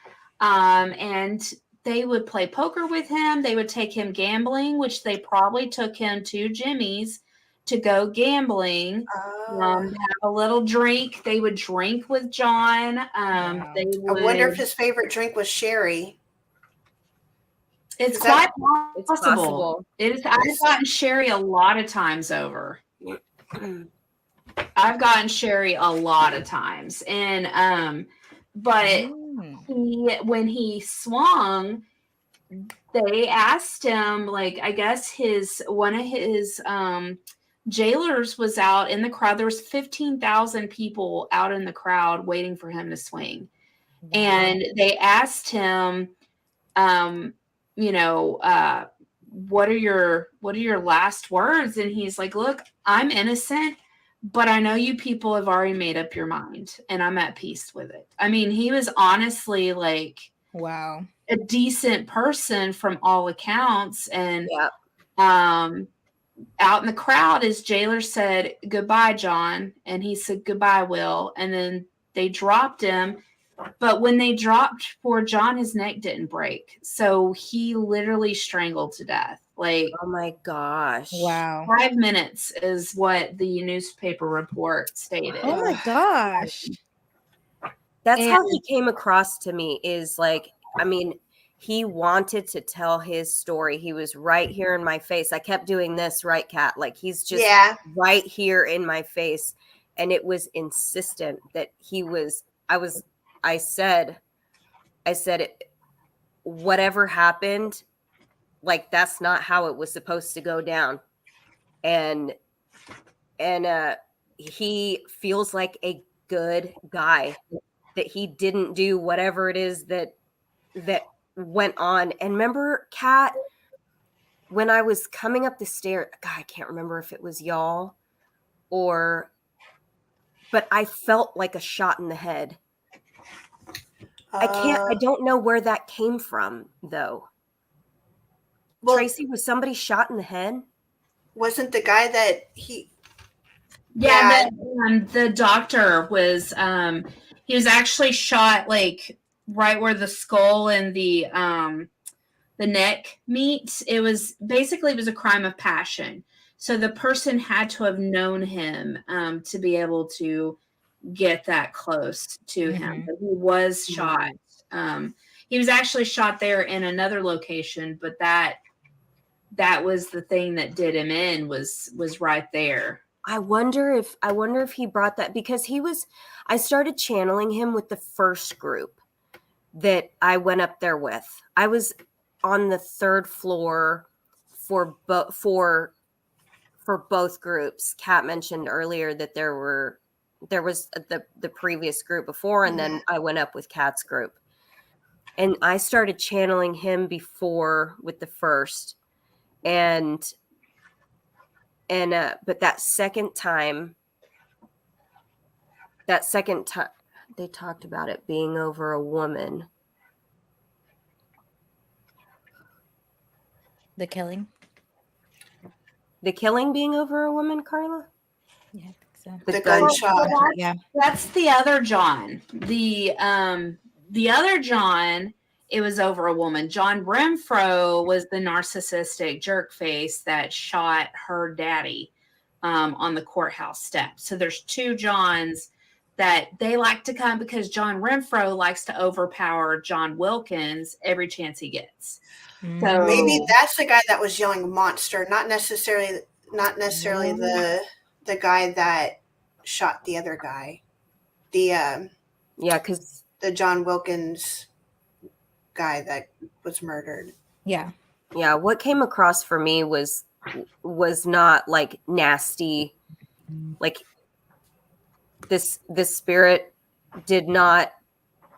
and they would play poker with him. They would take him gambling, which they probably took him to Jimmy's to go gambling, have a little drink. They would drink with John. They would, I wonder if his favorite drink was sherry. It's quite possible. It is. I've gotten sherry a lot of times over. I've gotten sherry a lot of times, and but when he swung, they asked him, like, I guess one of his jailers was out in the crowd. There was 15,000 people out in the crowd waiting for him to swing, and they asked him, what are your last words? And he's like, look, I'm innocent, but I know you people have already made up your mind, and I'm at peace with it. I mean, he was honestly like, wow, a decent person from all accounts. And out in the crowd, his jailer said, goodbye, John. And he said, goodbye, Will. And then they dropped him. But when they dropped poor John, his neck didn't break. So he literally strangled to death. Like, oh my gosh. Wow. 5 minutes is what the newspaper report stated. Oh my gosh. That's how he came across to me, is like, I mean, he wanted to tell his story. He was right here in my face. I kept doing this, right, Kat? Like, he's just right here in my face. And it was insistent that he was, I said it, whatever happened, like, that's not how it was supposed to go down. And he feels like a good guy, that he didn't do whatever it is that went on. And remember, Kat, when I was coming up the stairs, God, I can't remember if it was y'all but I felt like a shot in the head. I don't know where that came from, though. Well, Tracy, was somebody shot in the head? Wasn't the guy that he... Yeah, the doctor was, he was actually shot, like, right where the skull and the neck meet. It was a crime of passion. So the person had to have known him to be able to get that close to him. But he was shot. He was actually shot there in another location, but that was the thing that did him in, was right there. I wonder if he brought that, because I started channeling him with the first group that I went up there with. I was on the third floor for both groups. Kat mentioned earlier that there was the previous group before, and then I went up with Kat's group. And I started channeling him before with the first. But that second time they talked about it being over a woman. The killing being over a woman, Carla? Yeah, I think so. The gunshot. That's the other John. The other John, it was over a woman. John Renfro was the narcissistic jerk face that shot her daddy. on the courthouse steps. So there's 2 Johns that they like to come because John Renfro likes to overpower John Wilkins every chance he gets. So maybe that's the guy that was yelling monster, not necessarily the guy that shot the other guy. Because the John Wilkins guy that was murdered. Yeah. What came across for me was not like nasty, like this spirit did not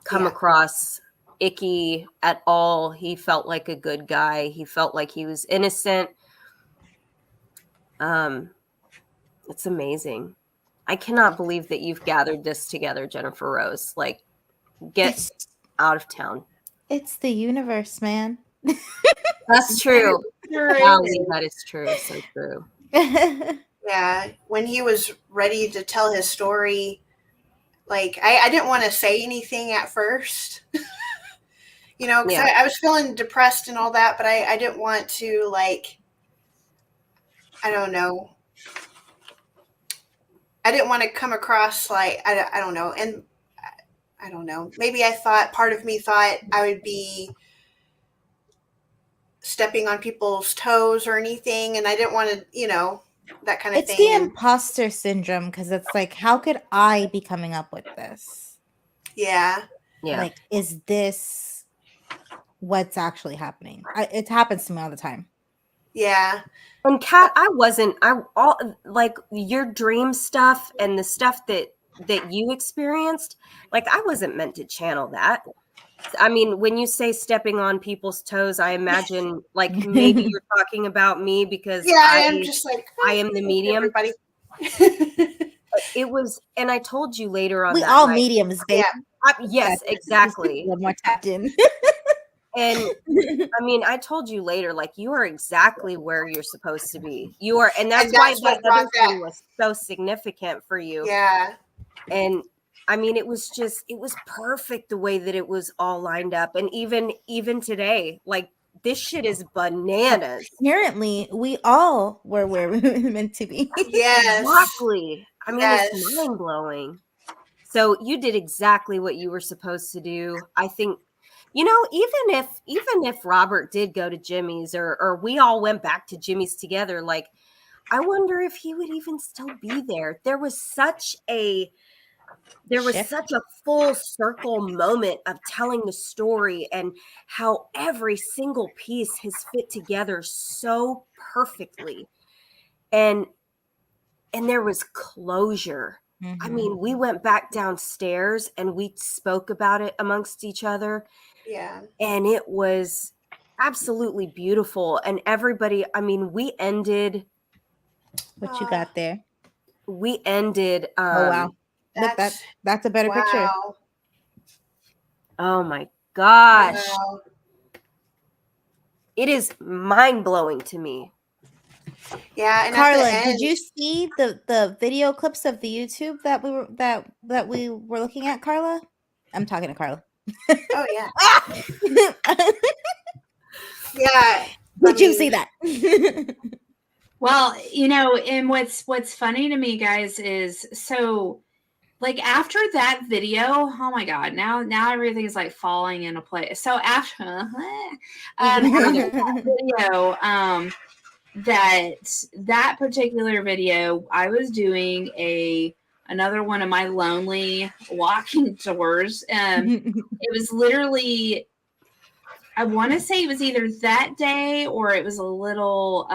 come across icky at all. He felt like a good guy. He felt like he was innocent. It's amazing. I cannot believe that you've gathered this together, Jennifer Rose. Like, get out of town. It's the universe, man. That's true. Golly, that is true. So true. Yeah. When he was ready to tell his story, like, I didn't want to say anything at first, because I was feeling depressed and all that, but I didn't want to, like, I don't know. I didn't want to come across like, I don't know. And I don't know. Maybe part of me thought I would be stepping on people's toes or anything. And I didn't want to, that kind of thing. It's the imposter syndrome, because it's like, how could I be coming up with this? Yeah. Like, is this what's actually happening? It happens to me all the time. Yeah. And Kat, like your dream stuff and the stuff that you experienced, like I wasn't meant to channel that. I mean, when you say stepping on people's toes, I imagine like maybe you're talking about me because I'm just like, I am the medium. Everybody. It was, and I told you later on. We all mediums, baby. Yes, exactly. One more tapped in. And I mean, I told you later, like you are exactly where you're supposed to be. You are, and that's why that other thing was so significant for you. Yeah. And I mean, it was perfect the way that it was all lined up. And even today, like this shit is bananas. Apparently, we all were where we were meant to be. Yes. Exactly. I mean, it's mind blowing. So you did exactly what you were supposed to do. I think, even if Robert did go to Jimmy's or we all went back to Jimmy's together, like, I wonder if he would even still be there. There was such a full circle moment of telling the story and how every single piece has fit together so perfectly. And there was closure. Mm-hmm. I mean, we went back downstairs and we spoke about it amongst each other. Yeah. And it was absolutely beautiful. And everybody, I mean, we ended. What you got there? We ended. Oh, wow. That's a better picture. Oh my gosh. Wow. It is mind blowing to me. Yeah, and Carla, did you see the video clips of the YouTube that we were looking at, Carla? I'm talking to Carla. Oh yeah. Yeah. Did you see that? Well, and what's funny to me, guys, is so like after that video, oh my God, now everything is like falling into place. So after that video, that particular video, I was doing another one of my lonely walking tours. It was literally, I want to say it was either that day or it was a little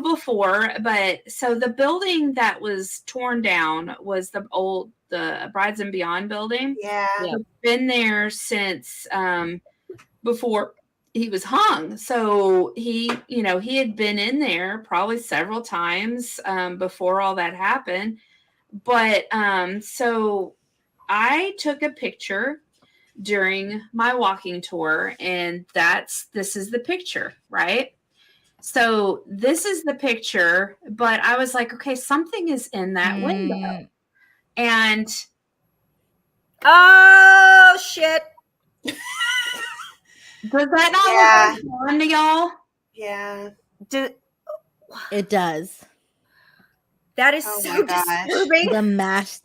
before, but so the building that was torn down was the Brides and Beyond building. Yeah. It's been there since before he was hung. So he had been in there probably several times before all that happened. But so I took a picture during my walking tour, and this is the picture, right? So this is the picture, but I was like, okay, something is in that window. And oh shit. Does that not look like fun to y'all? Yeah. It does. That is Oh so my gosh. disturbing.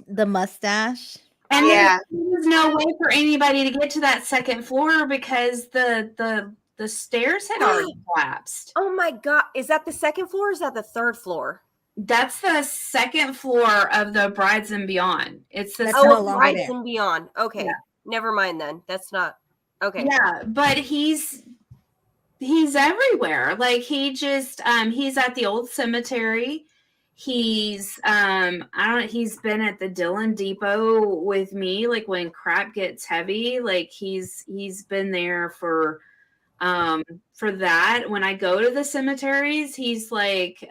The mustache. And Yeah. there's no way for anybody to get to that second floor because the stairs had already collapsed. Oh my God. Is that the second floor or is that the third floor? That's the second floor of the Brides and Beyond. It's the That's Oh, no it's longer Brides there. and Beyond. Okay. Yeah. Never mind then. That's not okay. Yeah, but he's everywhere. Like he just he's at the old cemetery. He's he's been at the Dillon Depot with me, like when crap gets heavy. Like he's been there for that. When I go to the cemeteries, he's like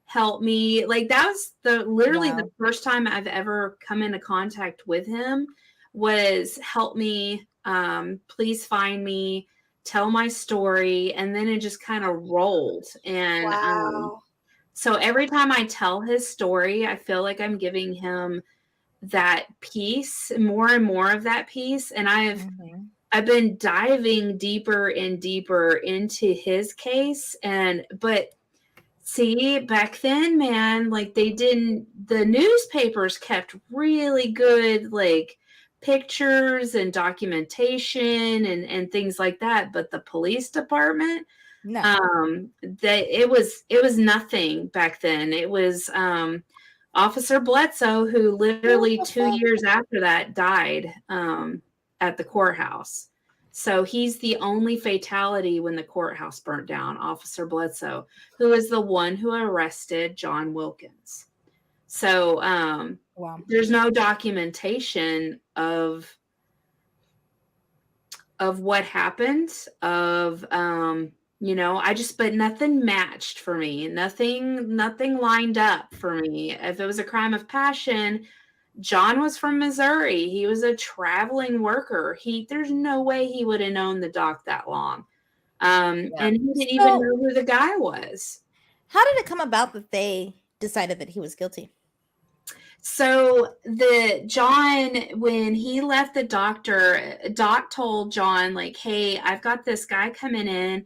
help me. Like that was literally the first time I've ever come into contact with him was help me, please find me, tell my story, and then it just kind of rolled. And Wow. so every time I tell his story, I feel like I'm giving him that piece, more and more of that piece. And I've been diving deeper and deeper into his case. But see, back then, man, like the newspapers kept really good, like pictures and documentation and things like that. But the police department, it was nothing back then. It was Officer Bledsoe, who literally 2 years after that died at the courthouse. So he's the only fatality when the courthouse burnt down, Officer Bledsoe, who is the one who arrested John Wilkins. So there's no documentation of what happened, but nothing matched for me. Nothing lined up for me. If it was a crime of passion, John was from Missouri. He was a traveling worker. There's no way he would have known the doc that long. And he didn't even know who the guy was. How did it come about that they decided that he was guilty? So John, when he left the doctor, Doc told John, like, hey, I've got this guy coming in.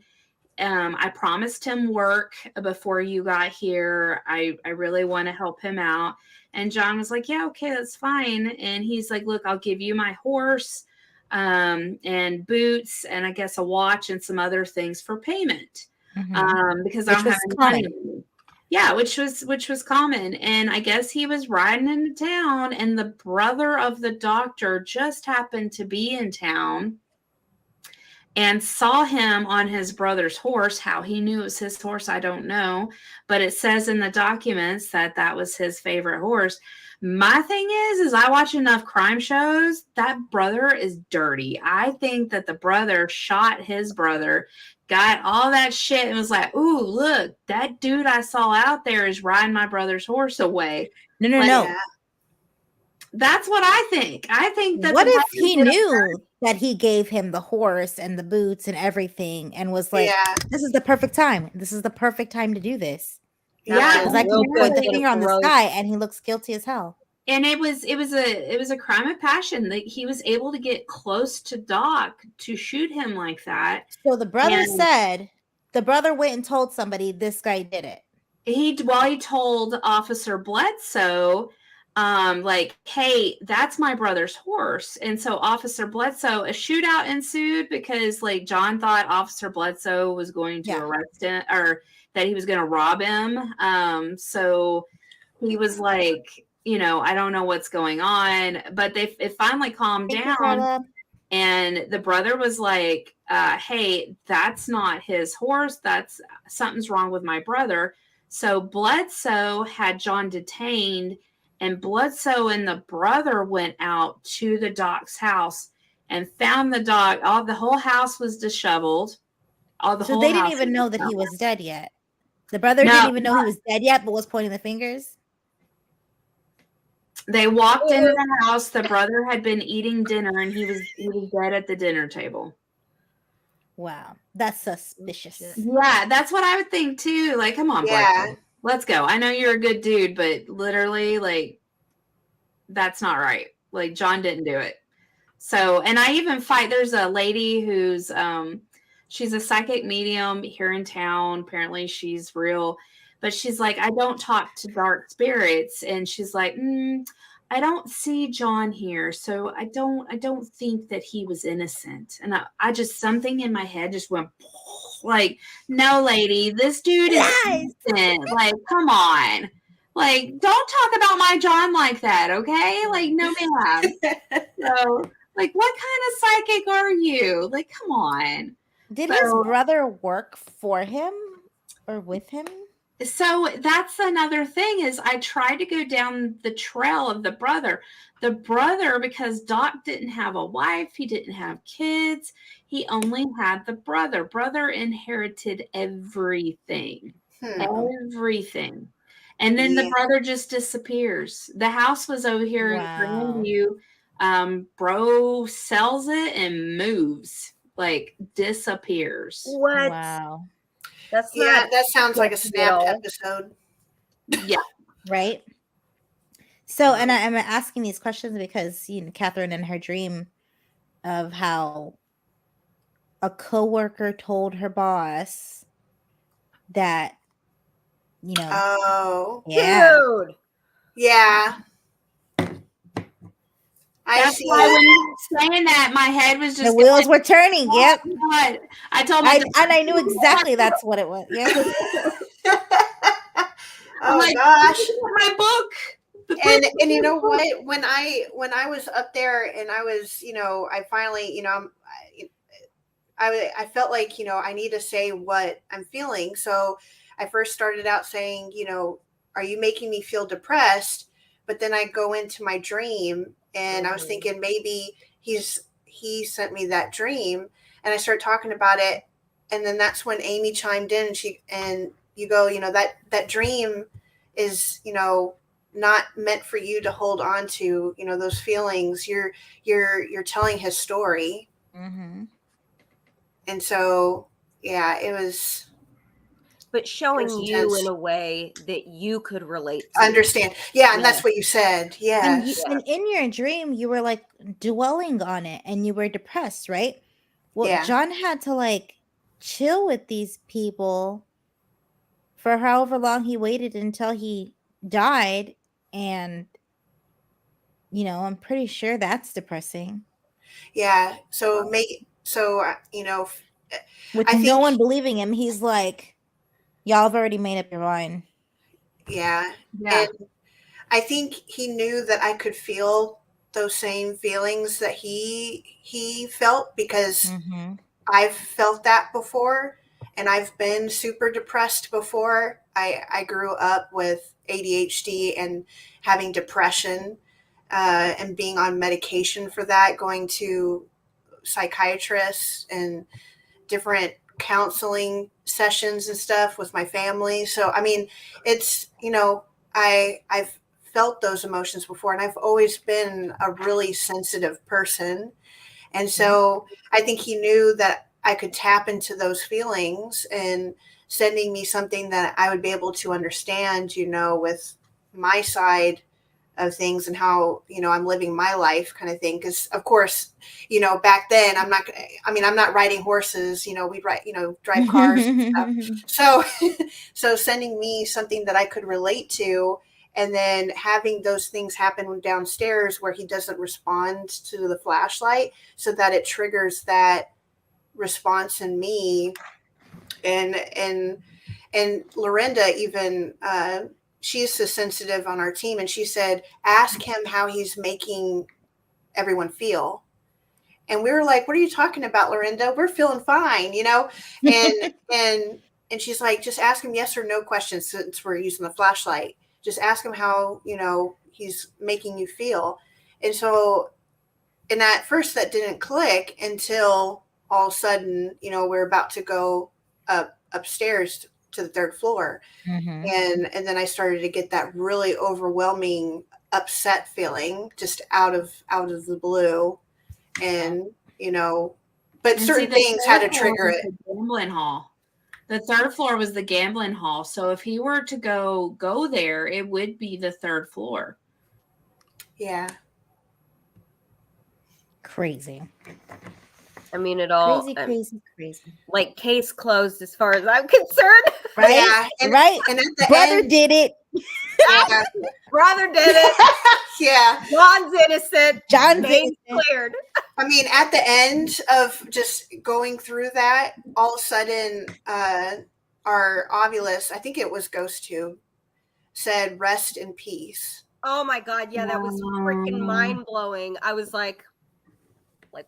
I promised him work before you got here. I really want to help him out. And John was like, yeah, okay, that's fine. And he's like, look, I'll give you my horse and boots and I guess a watch and some other things for payment. Because I don't have any money. Yeah, which was common. And I guess he was riding into town and the brother of the doctor just happened to be in town and saw him on his brother's horse. How he knew it was his horse, I don't know. But it says in the documents that was his favorite horse. My thing is I watch enough crime shows. That brother is dirty. I think that the brother shot his brother, got all that shit, and was like, ooh, look, that dude I saw out there is riding my brother's horse away. No. That's what I think. I think that. What if he knew that he gave him the horse and the boots and everything and was like, this is the perfect time. This is the perfect time to do this. Yeah. Because I can put the finger on this guy and he looks guilty as hell. And it was a crime of passion that he was able to get close to Doc to shoot him like that. So the brother said, the brother went and told somebody this guy did it. He told Officer Bledsoe, like, hey, that's my brother's horse. And so Officer Bledsoe, a shootout ensued because like John thought Officer Bledsoe was going to arrest him or that he was going to rob him. So he was like, I don't know what's going on, but it finally calmed down. And the brother was like, hey, that's not his horse. Something's wrong with my brother. So Bledsoe had John detained, and Bledsoe and the brother went out to the doc's house and found the doc. The whole house was disheveled. So they didn't even know that he was dead yet. The brother didn't even know he was dead yet, but was pointing the fingers. They walked into the house. The brother had been eating dinner, and he was dead at the dinner table. Wow, that's suspicious. Yeah, that's what I would think too. Like, come on, Bledsoe. Let's go. I know you're a good dude, but literally, like, that's not right. Like, John didn't do it. So, and I even fight. There's a lady who's she's a psychic medium here in town. Apparently, she's real. but she's like, I don't talk to dark spirits. And she's like, I don't see John here. So I don't think that he was innocent. And I just, something in my head just went like, no, lady, this dude is innocent. Like, come on. Like, don't talk about my John like that, okay? Like, no, ma'am. So, like, what kind of psychic are you? Like, come on. Did his brother work for him or with him? So that's another thing is I tried to go down the trail of the brother. The brother, because Doc didn't have a wife, he didn't have kids. He only had the brother. Brother inherited everything. Everything. And then the brother just disappears. The house was over here in Grandview. Bro sells it and moves, like disappears. What? Wow. That's not. That sounds like a Snapped episode. Yeah. Right. So, and I'm asking these questions because, you know, Katherine in her dream of how a coworker told her boss that, you know, dude. Yeah. That's why when you were saying that, my head was just the wheels were turning. Oh, Yep. God. I told my and I knew exactly that's what it was. Yeah. Oh like, gosh. My book. And you know what? When I was up there and I was, you know, I finally, you know, I felt like, you know, I need to say what I'm feeling. So I first started out saying, you know, are you making me feel depressed? But then I go into my dream and I was thinking maybe he sent me that dream, and I started talking about it. And then that's when Amy chimed in and you go, you know, that dream is, you know, not meant for you to hold on to, you know, those feelings. You're telling his story. Mm-hmm. And so, yeah, it was. But showing you in a way that you could relate to. Understand. Yeah, and that's what you said. Yeah. And in your dream, you were like dwelling on it and you were depressed, right? Well, John had to like chill with these people for however long he waited until he died. And, you know, I'm pretty sure that's depressing. Yeah. So, you know, with no one believing him, he's like, y'all have already made up your mind. Yeah. And I think he knew that I could feel those same feelings that he felt because I've felt that before, and I've been super depressed before. I grew up with ADHD and having depression and being on medication for that, going to psychiatrists and different counseling sessions and stuff with my family. So, I mean, it's, you know, I've felt those emotions before, and I've always been a really sensitive person. And so I think he knew that I could tap into those feelings, and sending me something that I would be able to understand, you know, with my side of things and how, you know, I'm living my life kind of thing. Because of course, you know, back then I'm not riding horses, you know, we'd ride, you know, drive cars and stuff. So sending me something that I could relate to, and then having those things happen downstairs where he doesn't respond to the flashlight, so that it triggers that response in me. And Lorinda even, she's so sensitive on our team, and she said, ask him how he's making everyone feel. And we were like, what are you talking about, Lorinda? We're feeling fine, you know? And she's like, just ask him yes or no questions, since we're using the flashlight. Just ask him how, you know, he's making you feel. And so, and at first that didn't click until all of a sudden, you know, we're about to go upstairs to the third floor. And then I started to get that really overwhelming upset feeling just out of the blue. And, you know, but certain things had to trigger it. The gambling hall. The third floor was the gambling hall. So if he were to go there, it would be the third floor. Yeah. Crazy. I mean, it all Crazy. like case closed as far as I'm concerned. Right? Yeah, Right? And at the Brother end, did it. yeah, Brother did it. yeah. John's innocent. John's Name's innocent. cleared. I mean, at the end of just going through that, all of a sudden, our Ovilus, I think it was GhostTube, said "rest in peace." Oh my God! Yeah, that was freaking mind blowing. I was like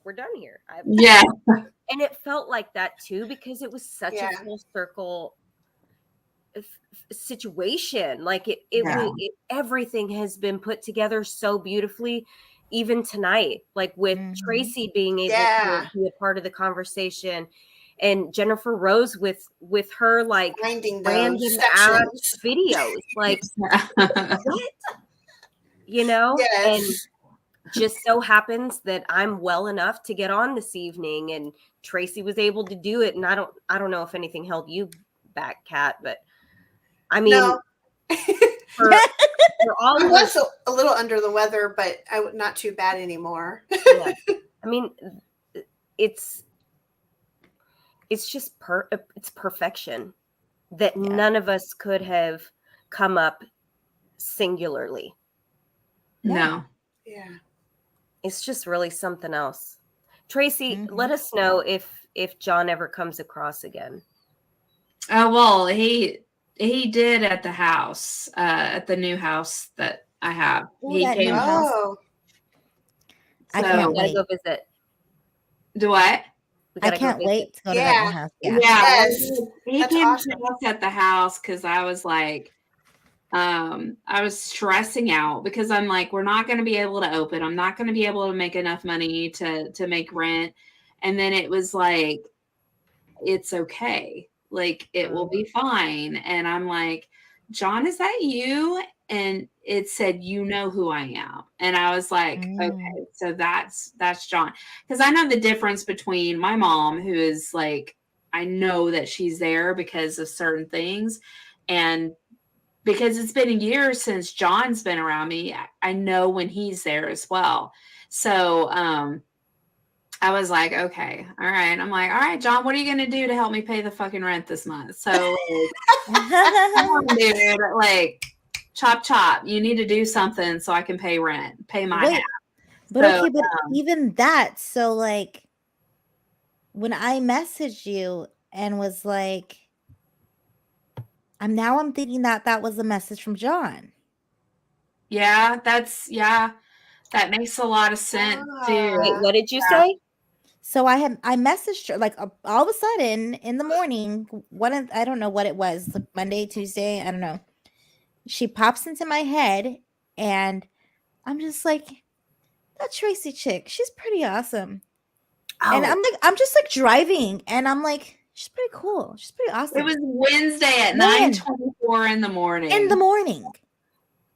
we're done here. Yeah. And it felt like that too because it was such a full circle situation. Like everything has been put together so beautifully, even tonight. Like with Tracy being able to be a part of the conversation, and Jennifer Rose with her like finding random those ass sections. videos, like what, you know, and just so happens that I'm well enough to get on this evening, and Tracy was able to do it. And I don't know if anything held you back, Kat, but I mean, No. for all I of was us, a little under the weather, but not too bad anymore. yeah. I mean, it's just it's perfection that none of us could have come up singularly. No. Yeah. It's just really something else. Tracy, let us know if John ever comes across again. Oh, well, he did at the house, at the new house that I have. Ooh, He that came. new house. Oh, I can't We gotta wait. go visit. Do what? I can't wait to go to that Yeah. new house. Yeah. Yes. He That's came awesome. to us at the house because I was like, I was stressing out because I'm like, we're not going to be able to open. I'm not going to be able to make enough money to make rent. And then it was like, it's okay. Like, it will be fine. And I'm like, John, is that you? And it said, you know who I am. And I was like, okay, so that's John. Because I know the difference between my mom, who is like, I know that she's there because of certain things. And because it's been a year since John's been around me, I know when he's there as well. So I was like, okay, all right. I'm like, all right, John, what are you going to do to help me pay the fucking rent this month? So dude, like, chop. You need to do something so I can pay rent, pay my half. But okay, but even that, so like when I messaged you and was like, I'm thinking that was a message from John. Yeah, that makes a lot of sense too. Wait, what did you say? So I messaged her like all of a sudden in the morning. I don't know what it was, like Monday, Tuesday, I don't know. She pops into my head, and I'm just like, that Tracy chick, she's pretty awesome. Oh. And I'm just like driving, and I'm like, she's pretty cool. She's pretty awesome. It was Wednesday at 9:24 in the morning.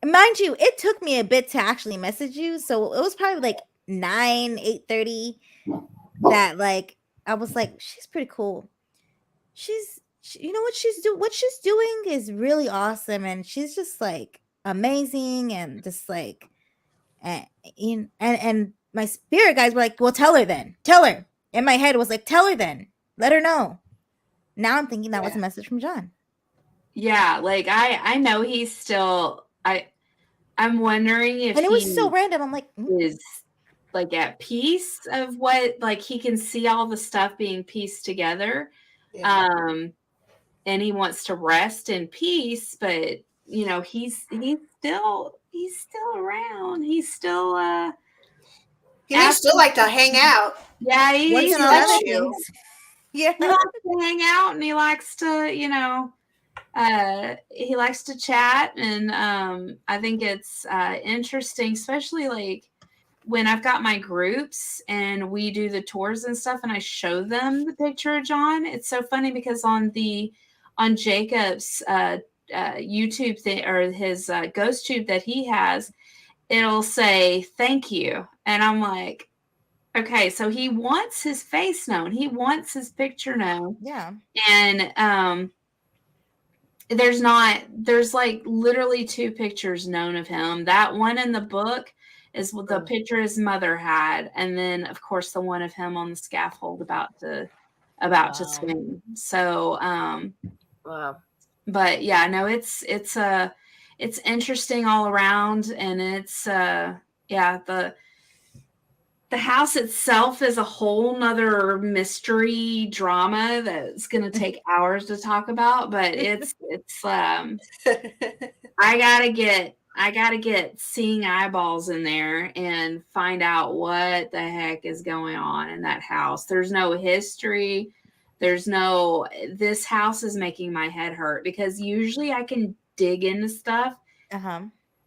Mind you, it took me a bit to actually message you, so it was probably like 8:30 that like I was like, she's pretty cool. You know what she's doing is really awesome, and she's just like amazing, and just like and my spirit guys were like, well, tell her. In my head, it was like, tell her then, let her know. Now I'm thinking that was a message from John. Yeah, like I know he's still I'm wondering if and it was so random. I'm like, is like at peace of what, like he can see all the stuff being pieced together. Yeah. And he wants to rest in peace, but you know, he's still around. He's still he may still like to hang out. Yeah, he's you. Yeah. He likes to hang out, and he likes to, you know, he likes to chat, and I think it's interesting, especially like when I've got my groups and we do the tours and stuff, and I show them the picture of John. It's so funny because on Jacob's YouTube thing, or his ghost tube that he has, it'll say thank you, and I'm like, okay, so he wants his face known, he wants his picture known. Yeah. And there's like literally 2 pictures known of him. That one in the book is what the picture his mother had, and then of course the one of him on the scaffold about to swing. So Wow. but yeah, no, it's interesting all around, and it's the house itself is a whole nother mystery drama that's going to take hours to talk about, but it's I gotta get seeing eyeballs in there and find out what the heck is going on in that house. There's no history. This house is making my head hurt, because usually I can dig into stuff.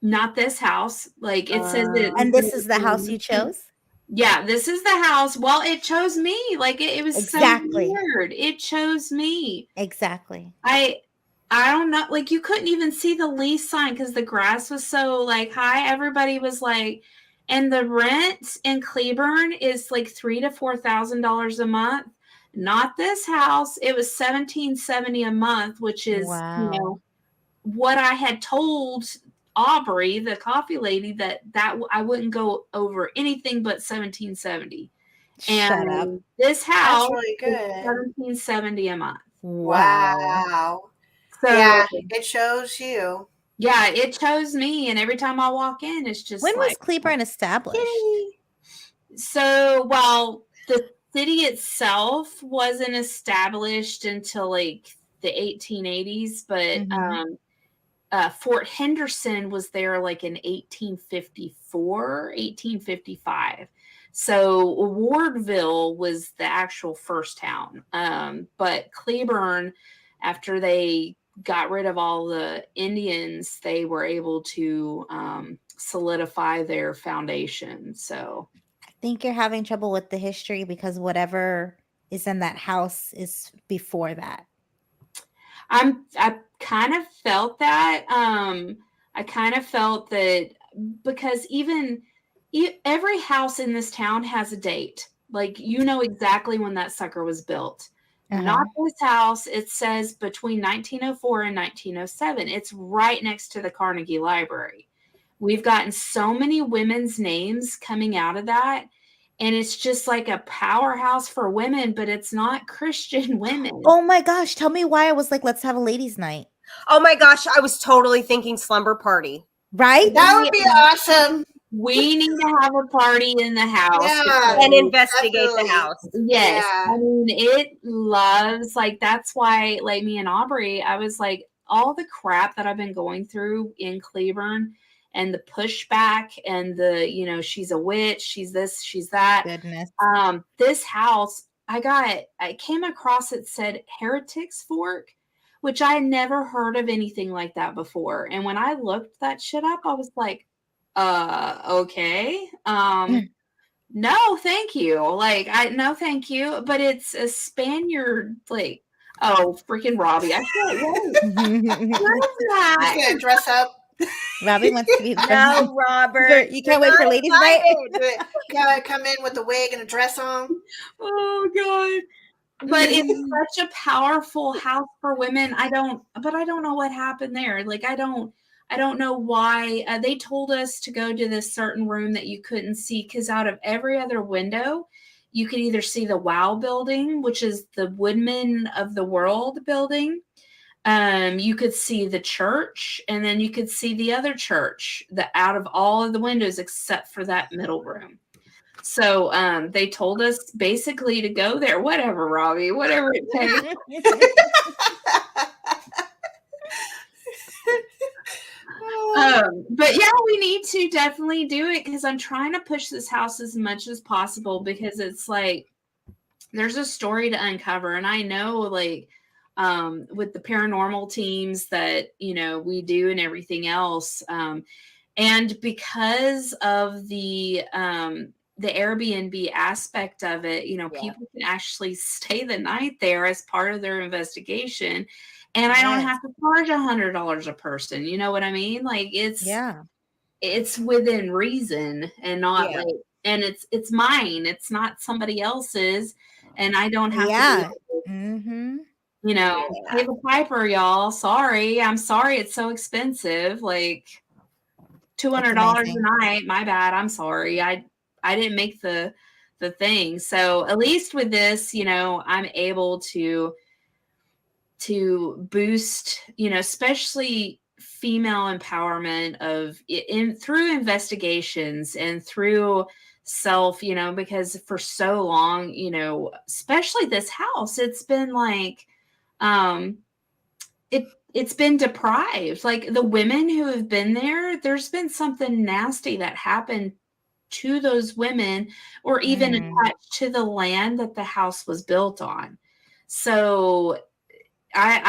Not this house. Like it says it. And this is the house you chose? Yeah, this is the house. Well, it chose me. Like it was Exactly. so weird. It chose me. Exactly. I don't know. Like you couldn't even see the lease sign because the grass was so like high. Everybody was like, and the rent in Cleburne is like $3,000 to $4,000 a month. Not this house. It was $1,770 a month, which is what I had told Aubrey, the coffee lady, that I wouldn't go over anything but $1,770. Shut up. This house really good. is $1,770 a month. Wow. So yeah, it shows you. Yeah, it chose me, and every time I walk in, it's just when was Cleburne established? Yay. So, well, the city itself wasn't established until like the 1880s, but Fort Henderson was there like in 1854, 1855. So Wardville was the actual first town. But Cleburne, after they got rid of all the Indians, they were able to solidify their foundation. So I think you're having trouble with the history because whatever is in that house is before that. I kind of felt that. I kind of felt that because even every house in this town has a date. Like, you know exactly when that sucker was built. Not this house. It says between 1904 and 1907. It's right next to the Carnegie Library. We've gotten so many women's names coming out of that. And it's just like a powerhouse for women, but it's not Christian women. Oh my gosh. Tell me why I was like, let's have a ladies' night. Oh my gosh. I was totally thinking slumber party. Right? That would be awesome. We need to have a party in the house. And investigate the house. Yes. Yeah. I mean, it loves, like, that's why, like, me and Aubrey, I was like, all the crap that I've been going through in Cleburne and the pushback and the, you know, she's a witch, she's this, she's that. Goodness. This house, I came across, it said Heretics Fork, which I never heard of anything like that before. And when I looked that shit up, I was like, okay. No, thank you. Like, no, thank you. But it's a Spaniard, like, oh, freaking Robbie. I can't wait. What is that? He's gonna dress up. Robbie wants to be the No, Robert. You can't wait for ladies' night? Come in with a wig and a dress on. Oh God. But it's such a powerful house for women. I don't know what happened there. Like, I don't know why. They told us to go to this certain room that you couldn't see, because out of every other window, you could either see the WOW building, which is the Woodman of the World building. You could see the church, and then you could see the other church out of all of the windows except for that middle room. So they told us basically to go there. Whatever, Robbie, whatever it takes. But yeah, we need to definitely do it, because I'm trying to push this house as much as possible, because it's like there's a story to uncover. And I know, like, with the paranormal teams that, you know, we do and everything else, and because of the Airbnb aspect of it, you know, people can actually stay the night there as part of their investigation. And I don't have to charge $100 a person. You know what I mean? Like, it's within reason, and not like, and it's mine. It's not somebody else's, and I don't have to. You know, pay the piper, y'all. Sorry, I'm sorry. It's so expensive. Like, $200 a night. My bad. I'm sorry. I didn't make the thing. So at least with this, you know, I'm able to boost, you know, especially female empowerment through investigations and through self, you know, because for so long, you know, especially this house, it's been like, it's been deprived. Like the women who have been there's been something nasty that happened to those women, or even attached to the land that the house was built on. So I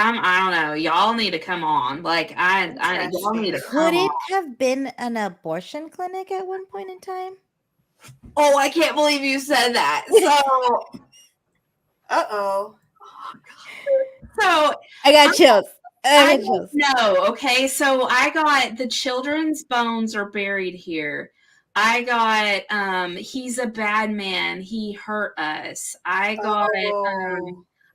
don't know. Y'all need to come on. Like y'all need to come on. Could it have been an abortion clinic at one point in time? Oh, I can't believe you said that. So, So I got chills. I don't know. Okay, so I got the children's bones are buried here. I got he's a bad man. He hurt us. I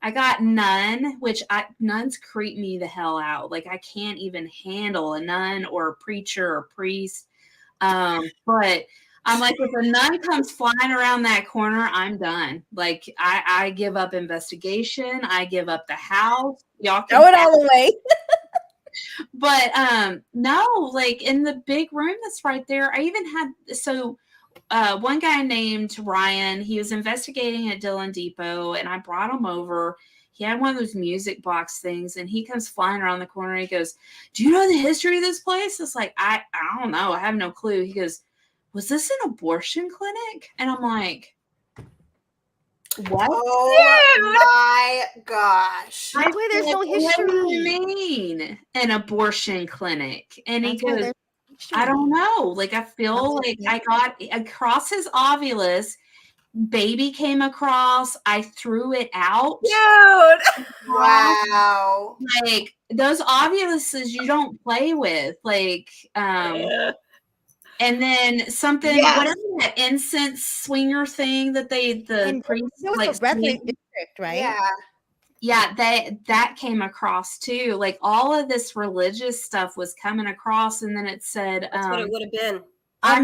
got nun, which nuns creep me the hell out. Like I can't even handle a nun or a preacher or priest. But I'm like, if a nun comes flying around that corner, I'm done. Like I give up investigation. I give up the house. Y'all can throw it all away. But no, like in the big room that's right there, I even had one guy named Ryan, he was investigating at Dillon Depot, and I brought him over. He had one of those music box things, and he comes flying around the corner. He goes, "Do you know the history of this place?" It's like, I don't know. I have no clue. He goes, "Was this an abortion clinic?" And I'm like, what? Oh my gosh. That's why there's no history. What do you mean an abortion clinic? And he goes, I don't know. Like, I feel like I got across his ovulus, baby came across, I threw it out. Dude. Wow. Like, those ovuluses you don't play with. Like, and then something, whatever that incense swinger thing that the priest like red light district, right? Yeah, that came across too. Like all of this religious stuff was coming across, and then it said that's what it would have been.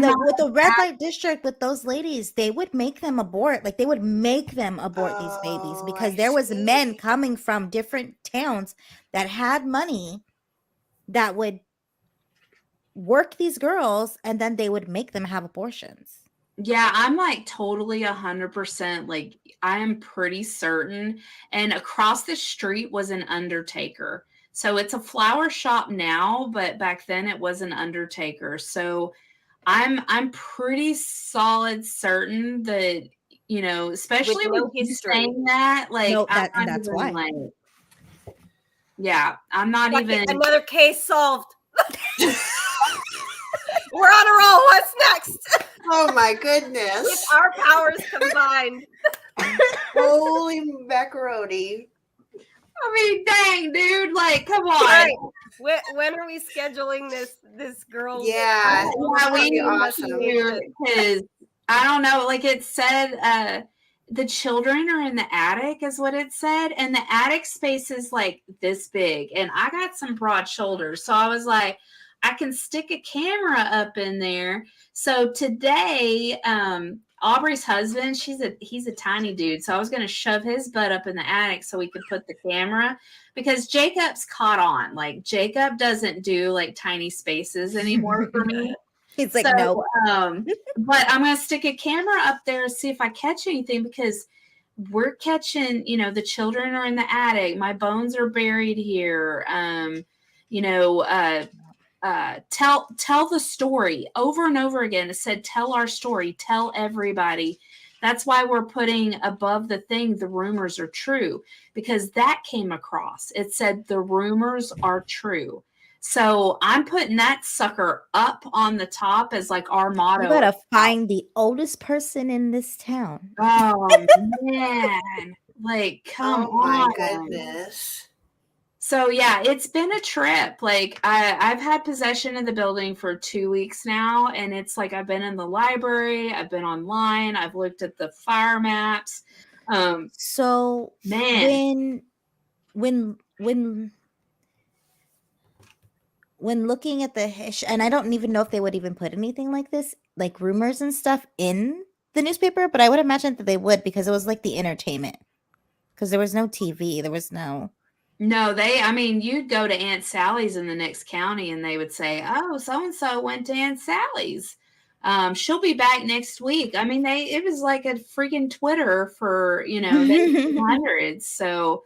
With the red light district with those ladies, they would make them abort. Like they would make them abort these babies because there was men coming from different towns that had money that would work these girls, and then they would make them have abortions. Yeah, I'm like totally 100%. Like I am pretty certain. And across the street was an undertaker. So it's a flower shop now, but back then it was an undertaker. So I'm pretty solid certain that, you know, especially with you saying that, like that's why. Like, yeah, I'm not like even another case solved. We're on a roll. What's next? Oh my goodness. With our powers combined. Holy macaroni. I mean, dang, dude, like, come on. Right. When are we scheduling this girl? Yeah, we need awesome. Because I don't know, like it said, the children are in the attic is what it said, and the attic space is like this big, and I got some broad shoulders, so I was like, I can stick a camera up in there. So today, Aubrey's husband, he's a tiny dude. So I was going to shove his butt up in the attic so we could put the camera, because Jacob's caught on. Like Jacob doesn't do like tiny spaces anymore for me. He's like, no. But I'm going to stick a camera up there and see if I catch anything, because we're catching, you know, the children are in the attic. My bones are buried here. You know, tell the story over and over again. It said, tell our story, tell everybody. That's why we're putting above the thing, the rumors are true, because that came across. It said the rumors are true. So I'm putting that sucker up on the top as like our motto. You gotta find the oldest person in this town. Oh man. Like, come on. My goodness. So yeah, it's been a trip. Like I've had possession of the building for 2 weeks now, and it's like I've been in the library, I've been online, I've looked at the fire maps. So man, when when looking at and I don't even know if they would even put anything like this, like rumors and stuff in the newspaper, but I would imagine that they would, because it was like the entertainment. Because there was no TV, there was no. No, I mean, you'd go to Aunt Sally's in the next county and they would say, oh, so-and-so went to Aunt Sally's. She'll be back next week. I mean, it was like a freaking Twitter for, the 1800s. So,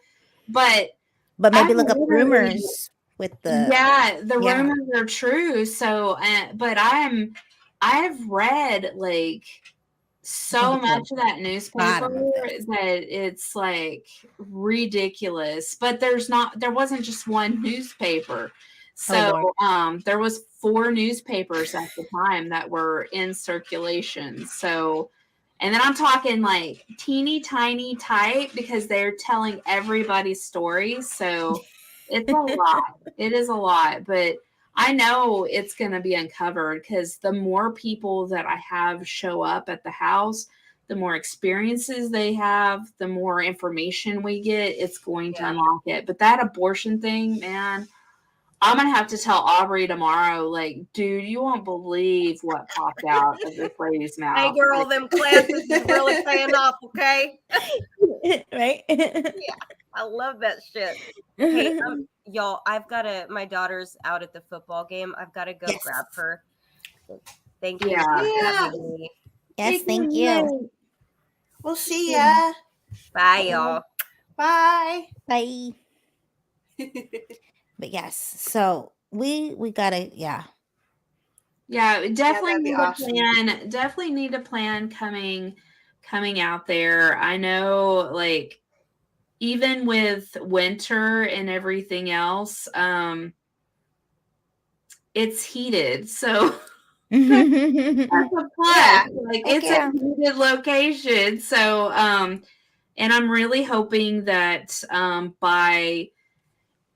but maybe look up rumors with the. Yeah, the rumors are true. So, but I've read like so much of that newspaper that it's like ridiculous. But there wasn't just one newspaper. So there was 4 newspapers at the time that were in circulation. So, and then I'm talking like teeny tiny type, because they're telling everybody's stories. So it's a lot. It is a lot, but I know it's going to be uncovered, because the more people that I have show up at the house, the more experiences they have, the more information we get, it's going to unlock it. But that abortion thing, man, I'm going to have to tell Aubrey tomorrow, like, dude, you won't believe what popped out of this lady's mouth. Hey, girl, them classes is really paying off, okay? Right? Yeah, I love that shit. Hey, y'all, my daughter's out at the football game. I've got to go grab her. Thank you for having me. Yes, thank you. We'll see ya. Bye, y'all. Bye. Bye. But yes, so we gotta, definitely need a plan. Definitely need a plan coming out there. I know, like, even with winter and everything else, it's heated, so that's a plus. Like, it's a heated location. So and I'm really hoping that by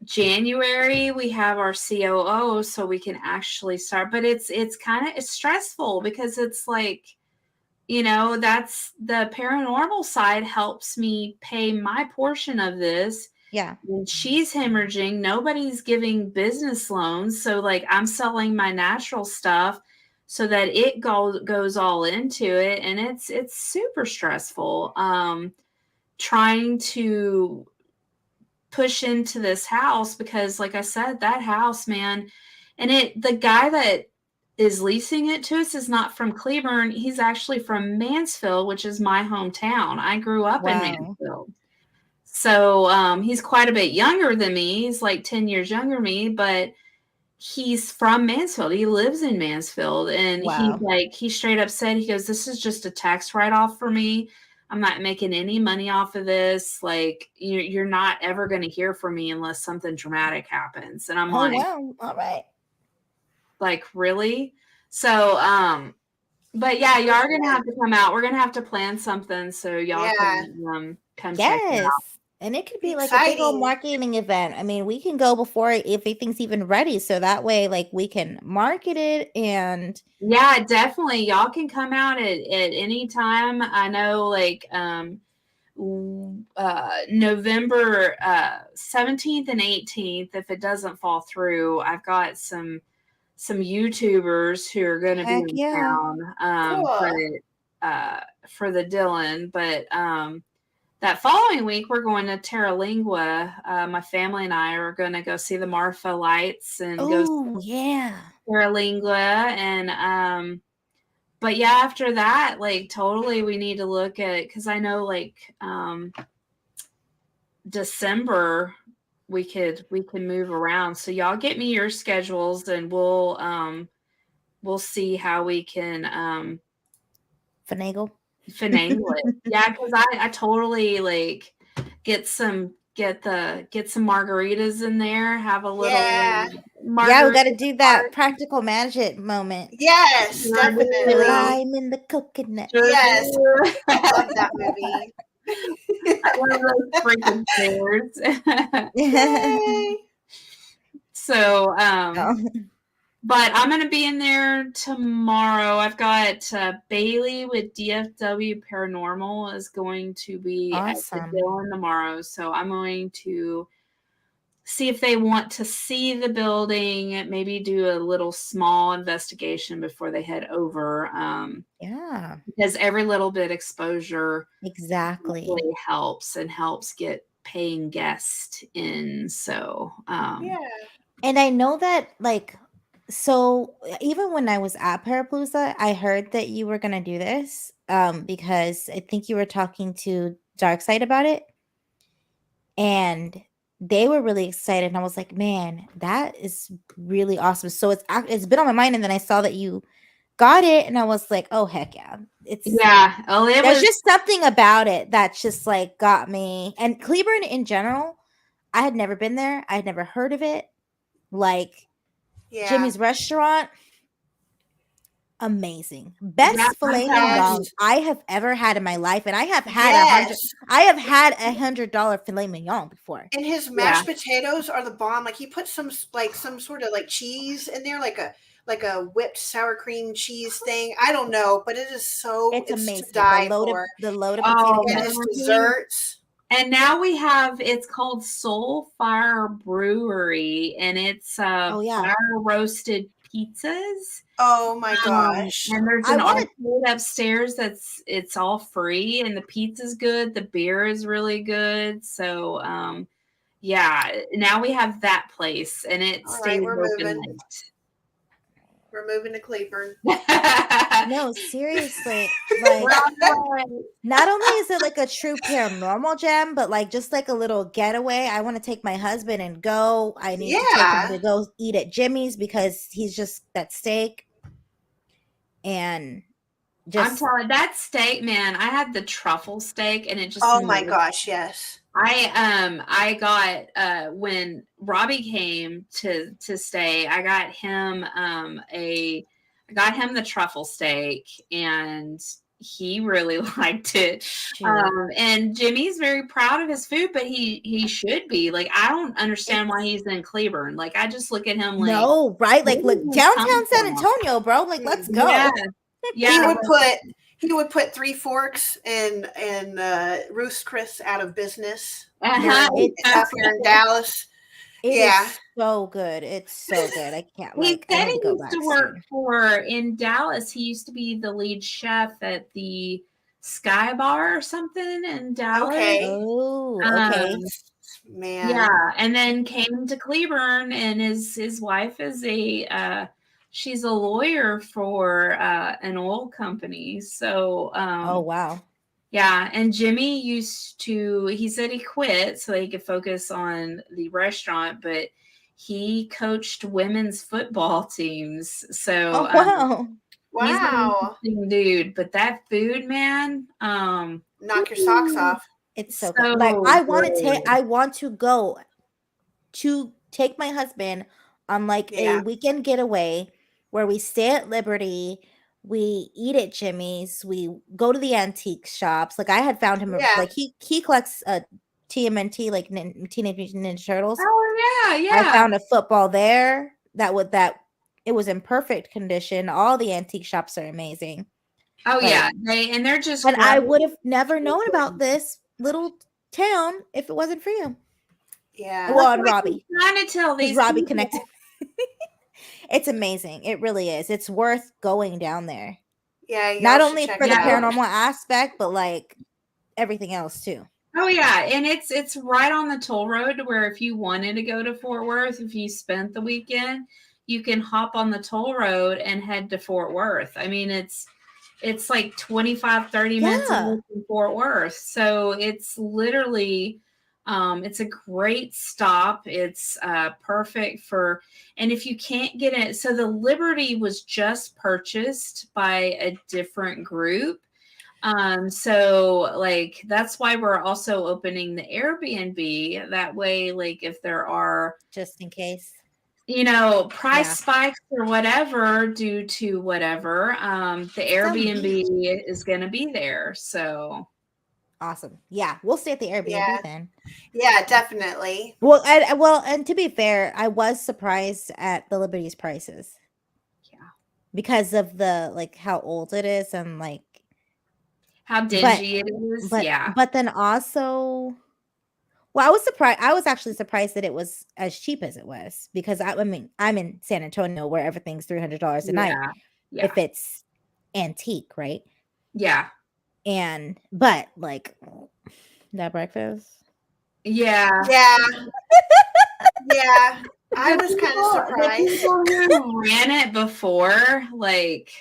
January we have our COO, so we can actually start. But it's stressful, because it's like, that's the paranormal side helps me pay my portion of this. Yeah. When she's hemorrhaging, nobody's giving business loans, so like I'm selling my natural stuff so that it goes all into it, and it's super stressful. Trying to push into this house, because like I said, that house, man, and the guy that is leasing it to us is not from Cleburne. He's actually from Mansfield, which is my hometown. I grew up in Mansfield. So he's quite a bit younger than me. He's like 10 years younger than me, but he's from Mansfield. He lives in Mansfield. And he straight up said, he goes, this is just a tax write-off for me. I'm not making any money off of this. Like, you're not ever going to hear from me unless something dramatic happens. And I'm like, wow, all right. Like, really? So, but yeah, y'all are going to have to come out. We're going to have to plan something so y'all can come check it out. And it could be like a big old marketing event. I mean, we can go before if everything's even ready. So that way, like, we can market it. And yeah, definitely. Y'all can come out at any time. I know, like, November 17th and 18th, if it doesn't fall through, I've got some YouTubers who are going to be in town for the Dylan. But that following week, we're going to Terralingua. My family and I are going to go see the Marfa lights and go Terralingua. And but yeah, after that, like, totally, we need to look at, because I know, like, December we can move around. So y'all get me your schedules, and we'll see how we can finagle it. Yeah, because I totally, like, get some margaritas in there, have a little we got to do that practical magic moment. Yes, definitely. Lime in the coconut. Yes, I love that movie. I love those freaking stairs. So but I'm going to be in there tomorrow. I've got Bailey with DFW Paranormal is going to be at the Dylan tomorrow. So I'm going to see if they want to see the building, maybe do a little small investigation before they head over. Yeah. Because every little bit exposure Exactly. really helps and helps get paying guests in. So, Yeah. And I know that, like, so even when I was at Parapalooza, I heard that you were gonna do this, because I think you were talking to Darkside about it, and they were really excited, and I was like, man, that is really awesome. So it's been on my mind, and then I saw that you got it, and I was like, oh heck yeah, yeah. Oh, it there's was just something about it that just like got me. And Cleburne in general, I had never been there, I had never heard of it. Like, Yeah. Jimmy's restaurant, amazing, best filet mignon I have ever had in my life, and I have had $100 filet mignon before. And his mashed potatoes are the bomb. Like, he put some sort of like cheese in there, like a whipped sour cream cheese thing. I don't know, but it is It's amazing. to die for. The loaded potato And his desserts. And now we have, it's called Soul Fire Brewery, and it's fire roasted pizzas. Oh my gosh. And there's an arcade upstairs it's all free, and the pizza's good, the beer is really good. So yeah, now we have that place, and it stays open late. We're moving to Cleburne. No, seriously. Like, not only is it like a true paranormal gem, but like just like a little getaway. I want to take my husband and go. I need to take him to go eat at Jimmy's because he's just that steak. And I'm telling that steak, man. I had the truffle steak, and it just my gosh, yes. I got when Robbie came to stay, I got him the truffle steak, and he really liked it. And Jimmy's very proud of his food, but he should be. Like, I don't understand why he's in Cleburne. Like, I just look at him like, no, right? Like, look, downtown San Antonio, bro. Like, let's go. Yeah. He would put 3 Forks and Ruth's Chris out of business. It's up here in Dallas. It is so good. It's so good. I can't. Like, he said he used to work in Dallas. He used to be the lead chef at the Sky Bar or something in Dallas. Okay. Oh, okay. Man. Yeah, and then came to Cleburne, and his wife is she's a lawyer for an oil company. So oh wow. Yeah, and Jimmy he said he quit so he could focus on the restaurant, but he coached women's football teams. So he's an interesting dude. But that food, man, knock your socks off. It's so good. Like, I want to go to take my husband on like a weekend getaway where we stay at Liberty. We eat at Jimmy's. We go to the antique shops. Like, I had found him, like he collects TMNT, like Teenage Mutant Ninja Turtles. Oh yeah. I found a football there that it was in perfect condition. All the antique shops are amazing. Oh yeah, they're just. And I would have never known about this little town if it wasn't for you. Yeah. Well, and Robbie. I'm trying to tell these Robbie connected. It's amazing. It really is. It's worth going down there. Yeah. Not only for the paranormal aspect, but like everything else too. Oh yeah, and it's right on the toll road where if you wanted to go to Fort Worth, if you spent the weekend, you can hop on the toll road and head to Fort Worth. I mean, it's like 25-30 minutes from Fort Worth. So it's literally it's a great stop. It's perfect for, and if you can't get it, so the Liberty was just purchased by a different group. So like that's why we're also opening the Airbnb. That way, like if there are, just in case, price spikes or whatever due to whatever, the Airbnb is going to be there. So awesome. Yeah, we'll stay at the Airbnb then. Yeah, definitely. Well, and to be fair, I was surprised at the Liberty's prices. Yeah, because of the like how old it is and like how dingy it is. But then also, Well, I was surprised. I was actually surprised that it was as cheap as it was because I mean, I'm in San Antonio where everything's $300 a night Yeah. if it's antique, right? Yeah. But like that breakfast. Yeah. Yeah. Yeah. I was kind of The surprised. people who ran it before, like,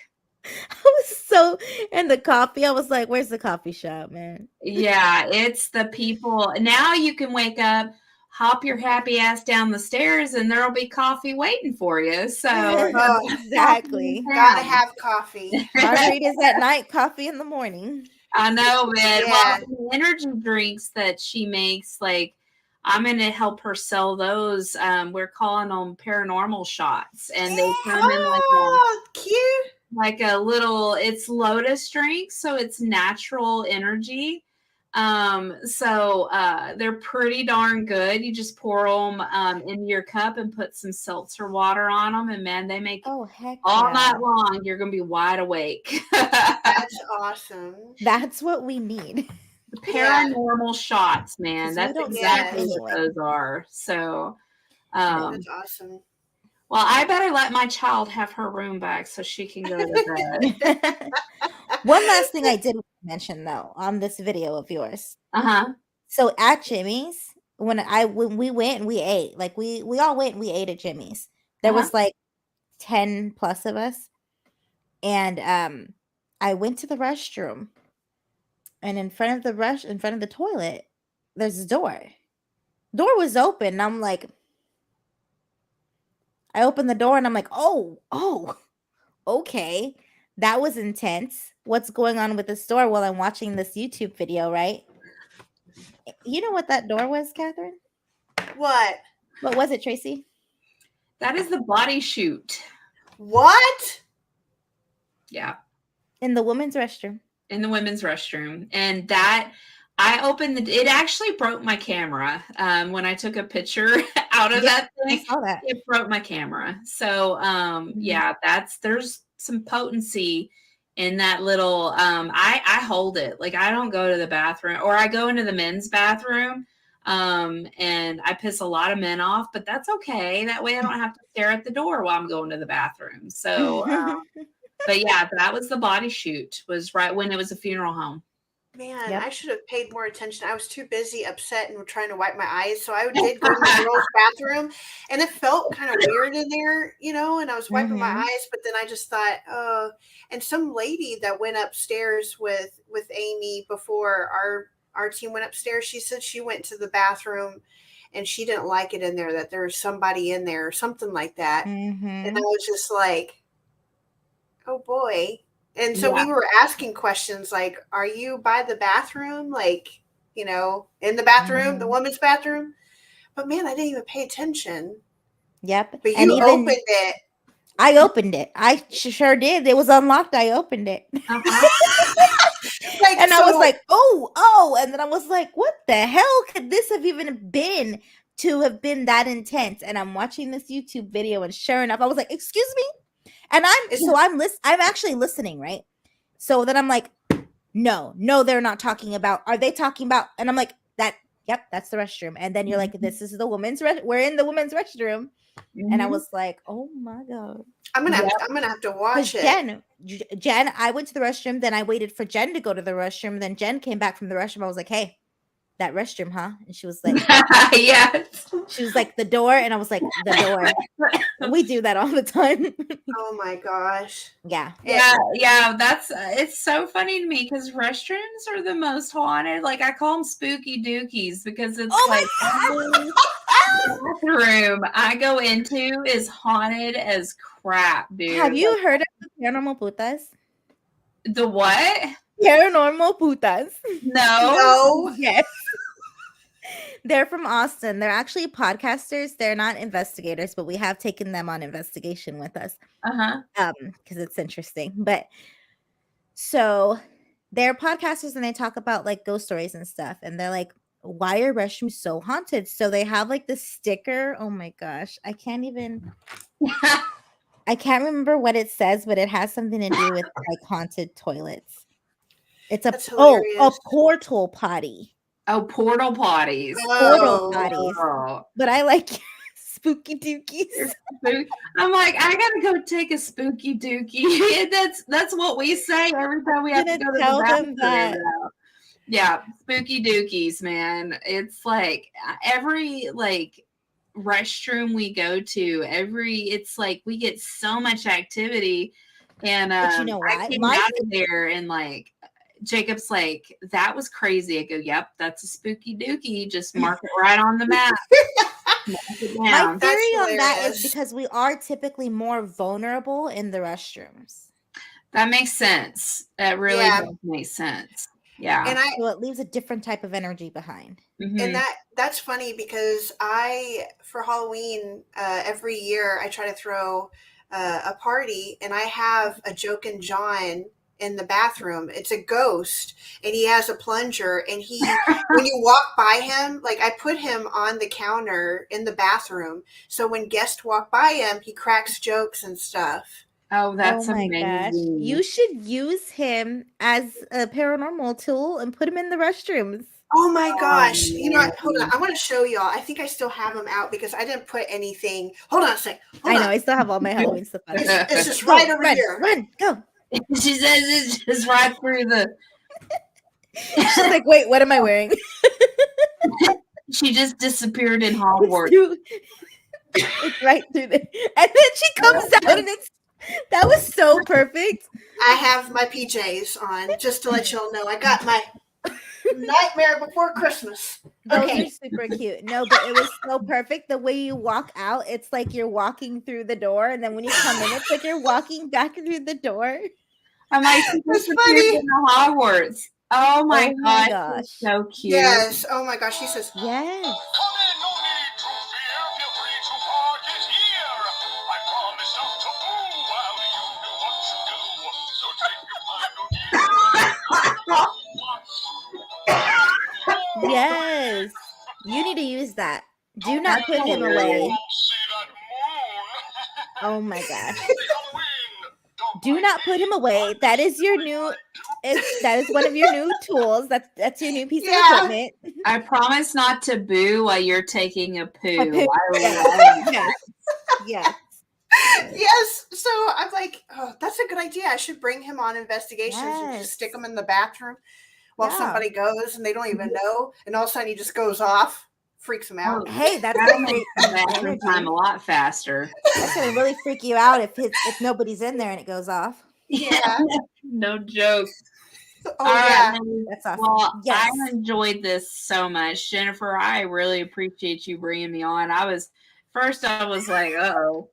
I was so, and the coffee, I was like, where's the coffee shop, man? yeah, it's the people. Now you can wake up, hop your happy ass down the stairs, and there'll be coffee waiting for you. So Oh, exactly. Gotta have coffee. Margaritas at night, coffee in the morning. I know, man. Yeah. Well, the energy drinks that she makes, like, I'm going to help her sell those. We're calling them paranormal shots, and they come in Cute. like a little, it's lotus drink, so it's natural energy. So they're pretty darn good. You just pour them into your cup and put some seltzer water on them, and man, they make Oh, heck all yeah. night long. You're gonna be wide awake. That's awesome. That's what we need. Paranormal shots, man. 'Cause we That's don't exactly sleep what those are. So That's awesome. well, I better let my child have her room back so she can go to bed. One last thing I did mention though on this video of yours. So at Jimmy's, when we went and we ate, like we all went and we ate at Jimmy's. There was like 10 plus of us. And I went to the restroom, and in front of the toilet, there's a door. Door was open, and I'm like, I opened the door and I'm like, oh, okay. That was intense. What's going on with this door while I'm watching this YouTube video, right? You know what that door was, Catherine? What? What was it, Tracy? That is the body chute. What? Yeah. In the women's restroom. In the women's restroom. And that, I opened it actually broke my camera. When I took a picture out of that thing, I saw that. it broke my camera. So yeah, there's some potency in that little I hold it. Like, I don't go to the bathroom, or I go into the men's bathroom and I piss a lot of men off, but that's okay. That way I don't have to stare at the door while I'm going to the bathroom. So but yeah, that was the body chute, was right when it was a funeral home. Man, I should have paid more attention. I was too busy, upset, and trying to wipe my eyes. So I did go to the girls' bathroom, and it felt kind of weird in there, and I was wiping my eyes, but then I just thought, oh, and some lady that went upstairs with Amy before our team went upstairs, she said she went to the bathroom and she didn't like it in there, that there was somebody in there or something like that. And I was just like, oh boy. And so we were asking questions like, are you by the bathroom? Like, in the bathroom, the women's bathroom? But man, I didn't even pay attention. Yep. But you opened it. I opened it. I sure did. It was unlocked. I opened it. And I was like, oh. And then I was like, what the hell could this have even been to have been that intense? And I'm watching this YouTube video, and sure enough, I was like, excuse me? And I'm actually listening, right? So then I'm like, no, they're not talking about. Are they talking about? And I'm like, yep, that's the restroom. And then you're like, this is the women's we're in the women's restroom. And I was like, oh my God. I'm gonna have to watch it. Jen, I went to the restroom, then I waited for Jen to go to the restroom. Then Jen came back from the restroom. I was like, hey, that restroom, huh? And she was like, yes. She was like, the door. And I was like, the door. We do that all the time. Oh my gosh. Yeah. That's it's so funny to me because restrooms are the most haunted. Like, I call them spooky dookies because it's the bathroom I go into is haunted as crap, dude. Have you heard of the paranormal putas? The what? Paranormal putas. No. Yes. They're from Austin. They're actually podcasters. They're not investigators, but we have taken them on investigation with us. Because it's interesting. But so they're podcasters, and they talk about like ghost stories and stuff. And they're like, why are restrooms so haunted? So they have like this sticker. Oh my gosh. I can't remember what it says, but it has something to do with like haunted toilets. It's a portal potty. Oh, portal potties. Portal Oh. potties. Oh. But I like spooky dookies. I'm like, I gotta go take a spooky dookie. That's what we say every time we have to go to Tell the them bathroom. that. Yeah, spooky dookies, man. It's like every like restroom we go to, it's like we get so much activity. And But you know I what? came out of there and like Jacob's like, that was crazy. I go, yep, that's a spooky dookie. Just mark it right on the map. My That's theory on that is hilarious. because we are typically more vulnerable in the restrooms. That makes sense. That really Yeah. does make sense. Yeah. And So it leaves a different type of energy behind. Mhm. and that's funny because for Halloween every year I try to throw a party, and I have a Jokin' John in the bathroom. It's a ghost, and he has a plunger, and when you walk by him, like I put him on the counter in the bathroom, so when guests walk by him, he cracks jokes and stuff. Oh, that's oh my amazing. gosh. You should use him as a paranormal tool and put him in the restrooms. Oh my gosh. Oh, You know what? Hold on. I want to show y'all. I think I still have them out because I didn't put anything. Hold on a sec. Hold I know. on. I still have all my Halloween stuff. On. It's just Go, right over run, here. Run, go. She says it's just right through the. She's like, wait, what am I wearing? She just disappeared in Hogwarts. It's right through there. And then she comes out and that was so perfect. I have my PJs on just to let y'all know. I got my Nightmare Before Christmas. Those Okay. are super cute. No, but it was so perfect. The way you walk out, it's like you're walking through the door, and then when you come in, it's like you're walking back through the door. I'm like, she That's disappeared funny. in the Hogwarts. Oh my gosh. gosh. It's so cute. Yes. Oh my gosh. She says, Yes. Yes. You need to use that. Do not put him away. Oh my gosh. Do not put him away. That is your new that is one of your new tools. That's your new piece of equipment. I promise not to boo while you're taking a poo. A poo. I love Yes. Yes. yes. So I'm like, oh, that's a good idea. I should bring him on investigations and Yes. just stick him in the bathroom while Yeah. somebody goes and they don't even know. And all of a sudden he just goes off, freaks them out. Hey, that's That'll gonna make create the bathroom energy. time a lot faster. That's gonna really freak you out if nobody's in there and it goes off. Yeah. No joke. Oh, All right, yeah. ladies. That's awesome. Well, Yes. I enjoyed this so much. Jennifer, I really appreciate you bringing me on. I was like, uh-oh.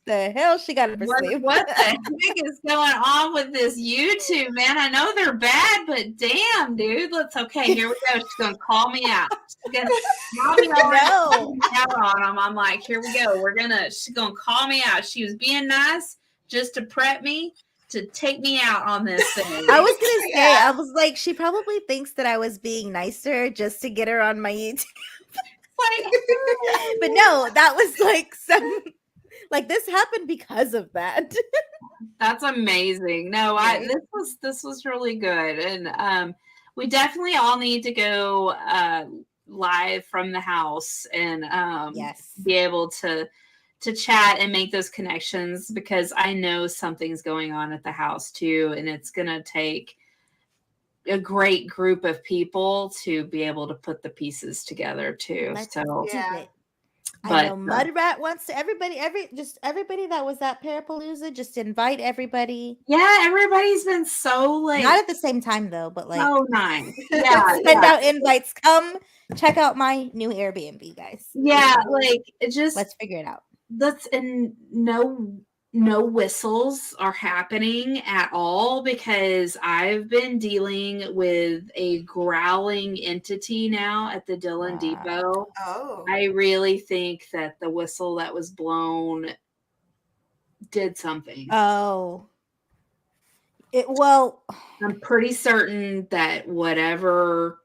The hell she got up her sleeve. What the heck is going on with this YouTube, man? I know they're bad, but damn, dude. Okay, here we go. She's going to call me out. She's going to call me out on them. I'm like, here we go. She's going to call me out. She was being nice just to prep me to take me out on this thing. I was going to say, I was like, she probably thinks that I was being nicer just to get her on my YouTube. But no, that was like like this happened because of that. That's amazing. No, this was really good. And we definitely all need to go live from the house and yes, be able to chat and make those connections, because I know something's going on at the house too, and it's gonna take a great group of people to be able to put the pieces together too. Yeah. I know Mudrat wants to everybody that was at Parapalooza, just invite everybody. Yeah, everybody's been so like not at the same time though, but like so nice. Yeah, send out invites. Come check out my new Airbnb, guys. Yeah, like it just let's figure it out. And no whistles are happening at all, because I've been dealing with a growling entity now at the Dillon Depot. Oh. I really think that the whistle that was blown did something. Oh. I'm pretty certain that whatever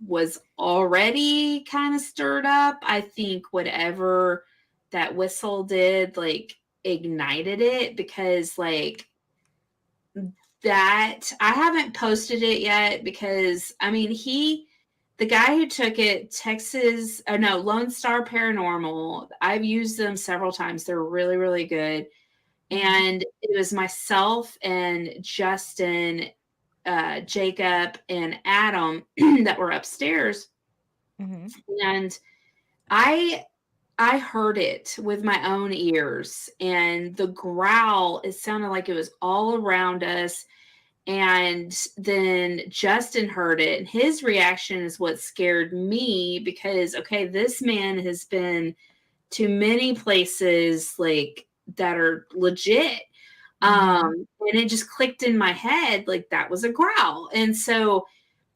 was already kind of stirred up, I think whatever that whistle did, like, ignited it, because like that I haven't posted it yet, because I mean he the guy who took it, Lone Star Paranormal. I've used them several times. They're really, really good. And it was myself and Justin, Jacob, and Adam that were upstairs. And I heard it with my own ears, and the growl, it sounded like it was all around us. And then Justin heard it, and his reaction is what scared me, because, okay, this man has been to many places like that are legit. And it just clicked in my head, like that was a growl. And so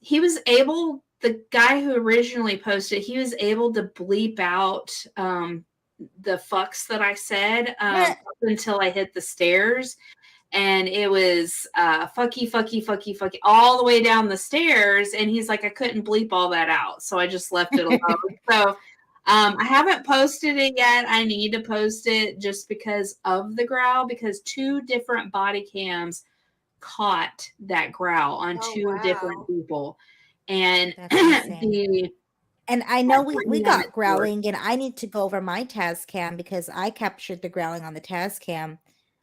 the guy who originally posted, he was able to bleep out the fucks that I said up until I hit the stairs. And it was fucky, fucky, fucky, fucky, all the way down the stairs. And he's like, I couldn't bleep all that out. So I just left it alone. So I haven't posted it yet. I need to post it just because of the growl, because 2 different body cams caught that growl on 2 different people. And and I know we got growling, and I need to go over my Taz cam because I captured the growling on the Taz cam.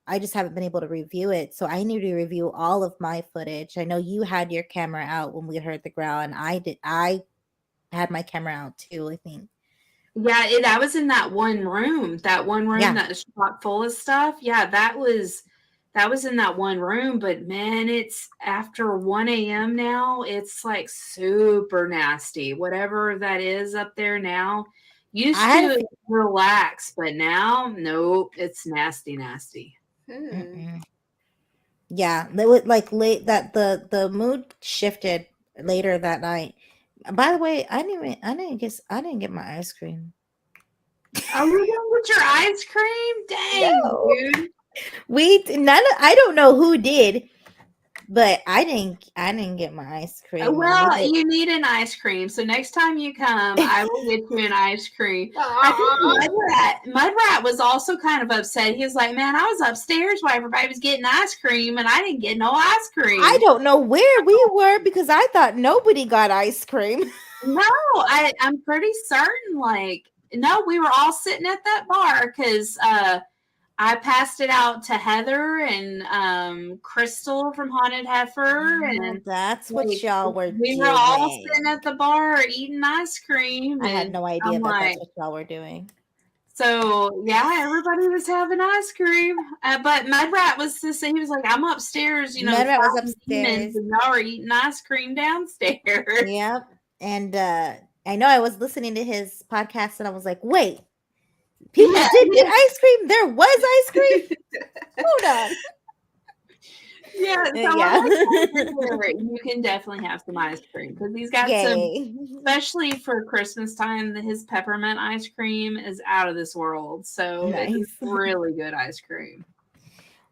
I just haven't been able to review it. So I need to review all of my footage. I know you had your camera out when we heard the growl, and I had my camera out too, I think. Yeah, I was in that one room that is chock full of stuff. Yeah, that was in that one room. But man, it's after 1 a.m. now. It's like super nasty. Whatever that is up there now. Used to relax, but now, nope, it's nasty, nasty. Yeah, they would like late that the mood shifted later that night. By the way, I didn't get my ice cream. Oh, you didn't get your ice cream? Dang, dude. I don't know who did, but I didn't get my ice cream. Well, you need an ice cream. So next time you come, I will get you an ice cream. I think Mudrat was also kind of upset. He was like, man, I was upstairs while everybody was getting ice cream, and I didn't get no ice cream. I don't know where we were because I thought nobody got ice cream. No, I'm pretty certain, like, no, we were all sitting at that bar because I passed it out to Heather and Crystal from Haunted Heifer, and that's what y'all were doing. We were all sitting at the bar eating ice cream. I had no idea that's what y'all were doing. So yeah, everybody was having ice cream, but Mudrat was just saying, he was like, "I'm upstairs, Mudrat was upstairs, and y'all are eating ice cream downstairs." Yep, and I know I was listening to his podcast, and I was like, "Wait, people did get ice cream? There was ice cream? Hold on." Yeah, so you can definitely have some ice cream because he's got some, especially for Christmas time. His peppermint ice cream is out of this world, so it's really good ice cream.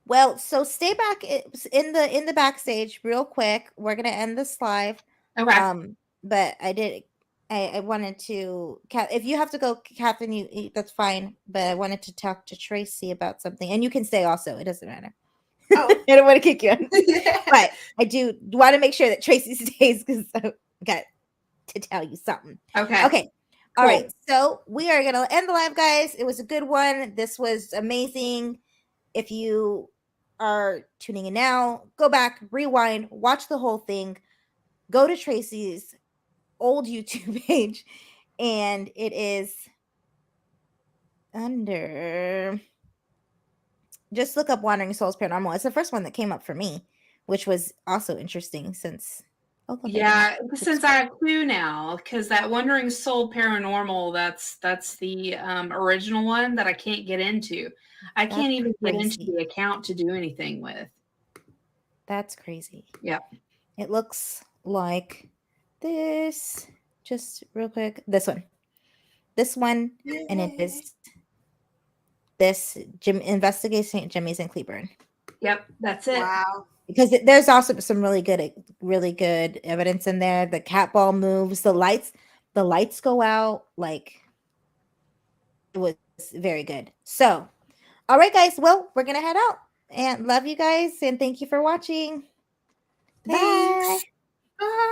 Well, so stay back in the backstage real quick. We're gonna end this live. Okay. But I wanted to, if you have to go, Katherine, that's fine. But I wanted to talk to Tracy about something, and you can stay also. It doesn't matter. Oh. I don't want to kick you out. But I do want to make sure that Tracy stays because I got to tell you something. Okay. Cool. All right. So we are going to end the live, guys. It was a good one. This was amazing. If you are tuning in now, go back, rewind, watch the whole thing. Go to Tracy's old YouTube page, and it is under... Just look up Wandering Souls Paranormal. It's the first one that came up for me, which was also interesting since... since I have 2 now, because that Wandering Soul Paranormal, that's the original one that I can't get into. I can't even get into the account to do anything with. That's crazy. Yeah. It looks like this. Just real quick. This one. And it is... this Investigation Jimmy's in Cleburne. Yep, that's it. Wow. Because there's also some really good evidence in there. The cat ball moves, the lights go out. Like, it was very good. So, all right, guys. Well, we're gonna head out, and love you guys, and thank you for watching. Thanks. Bye.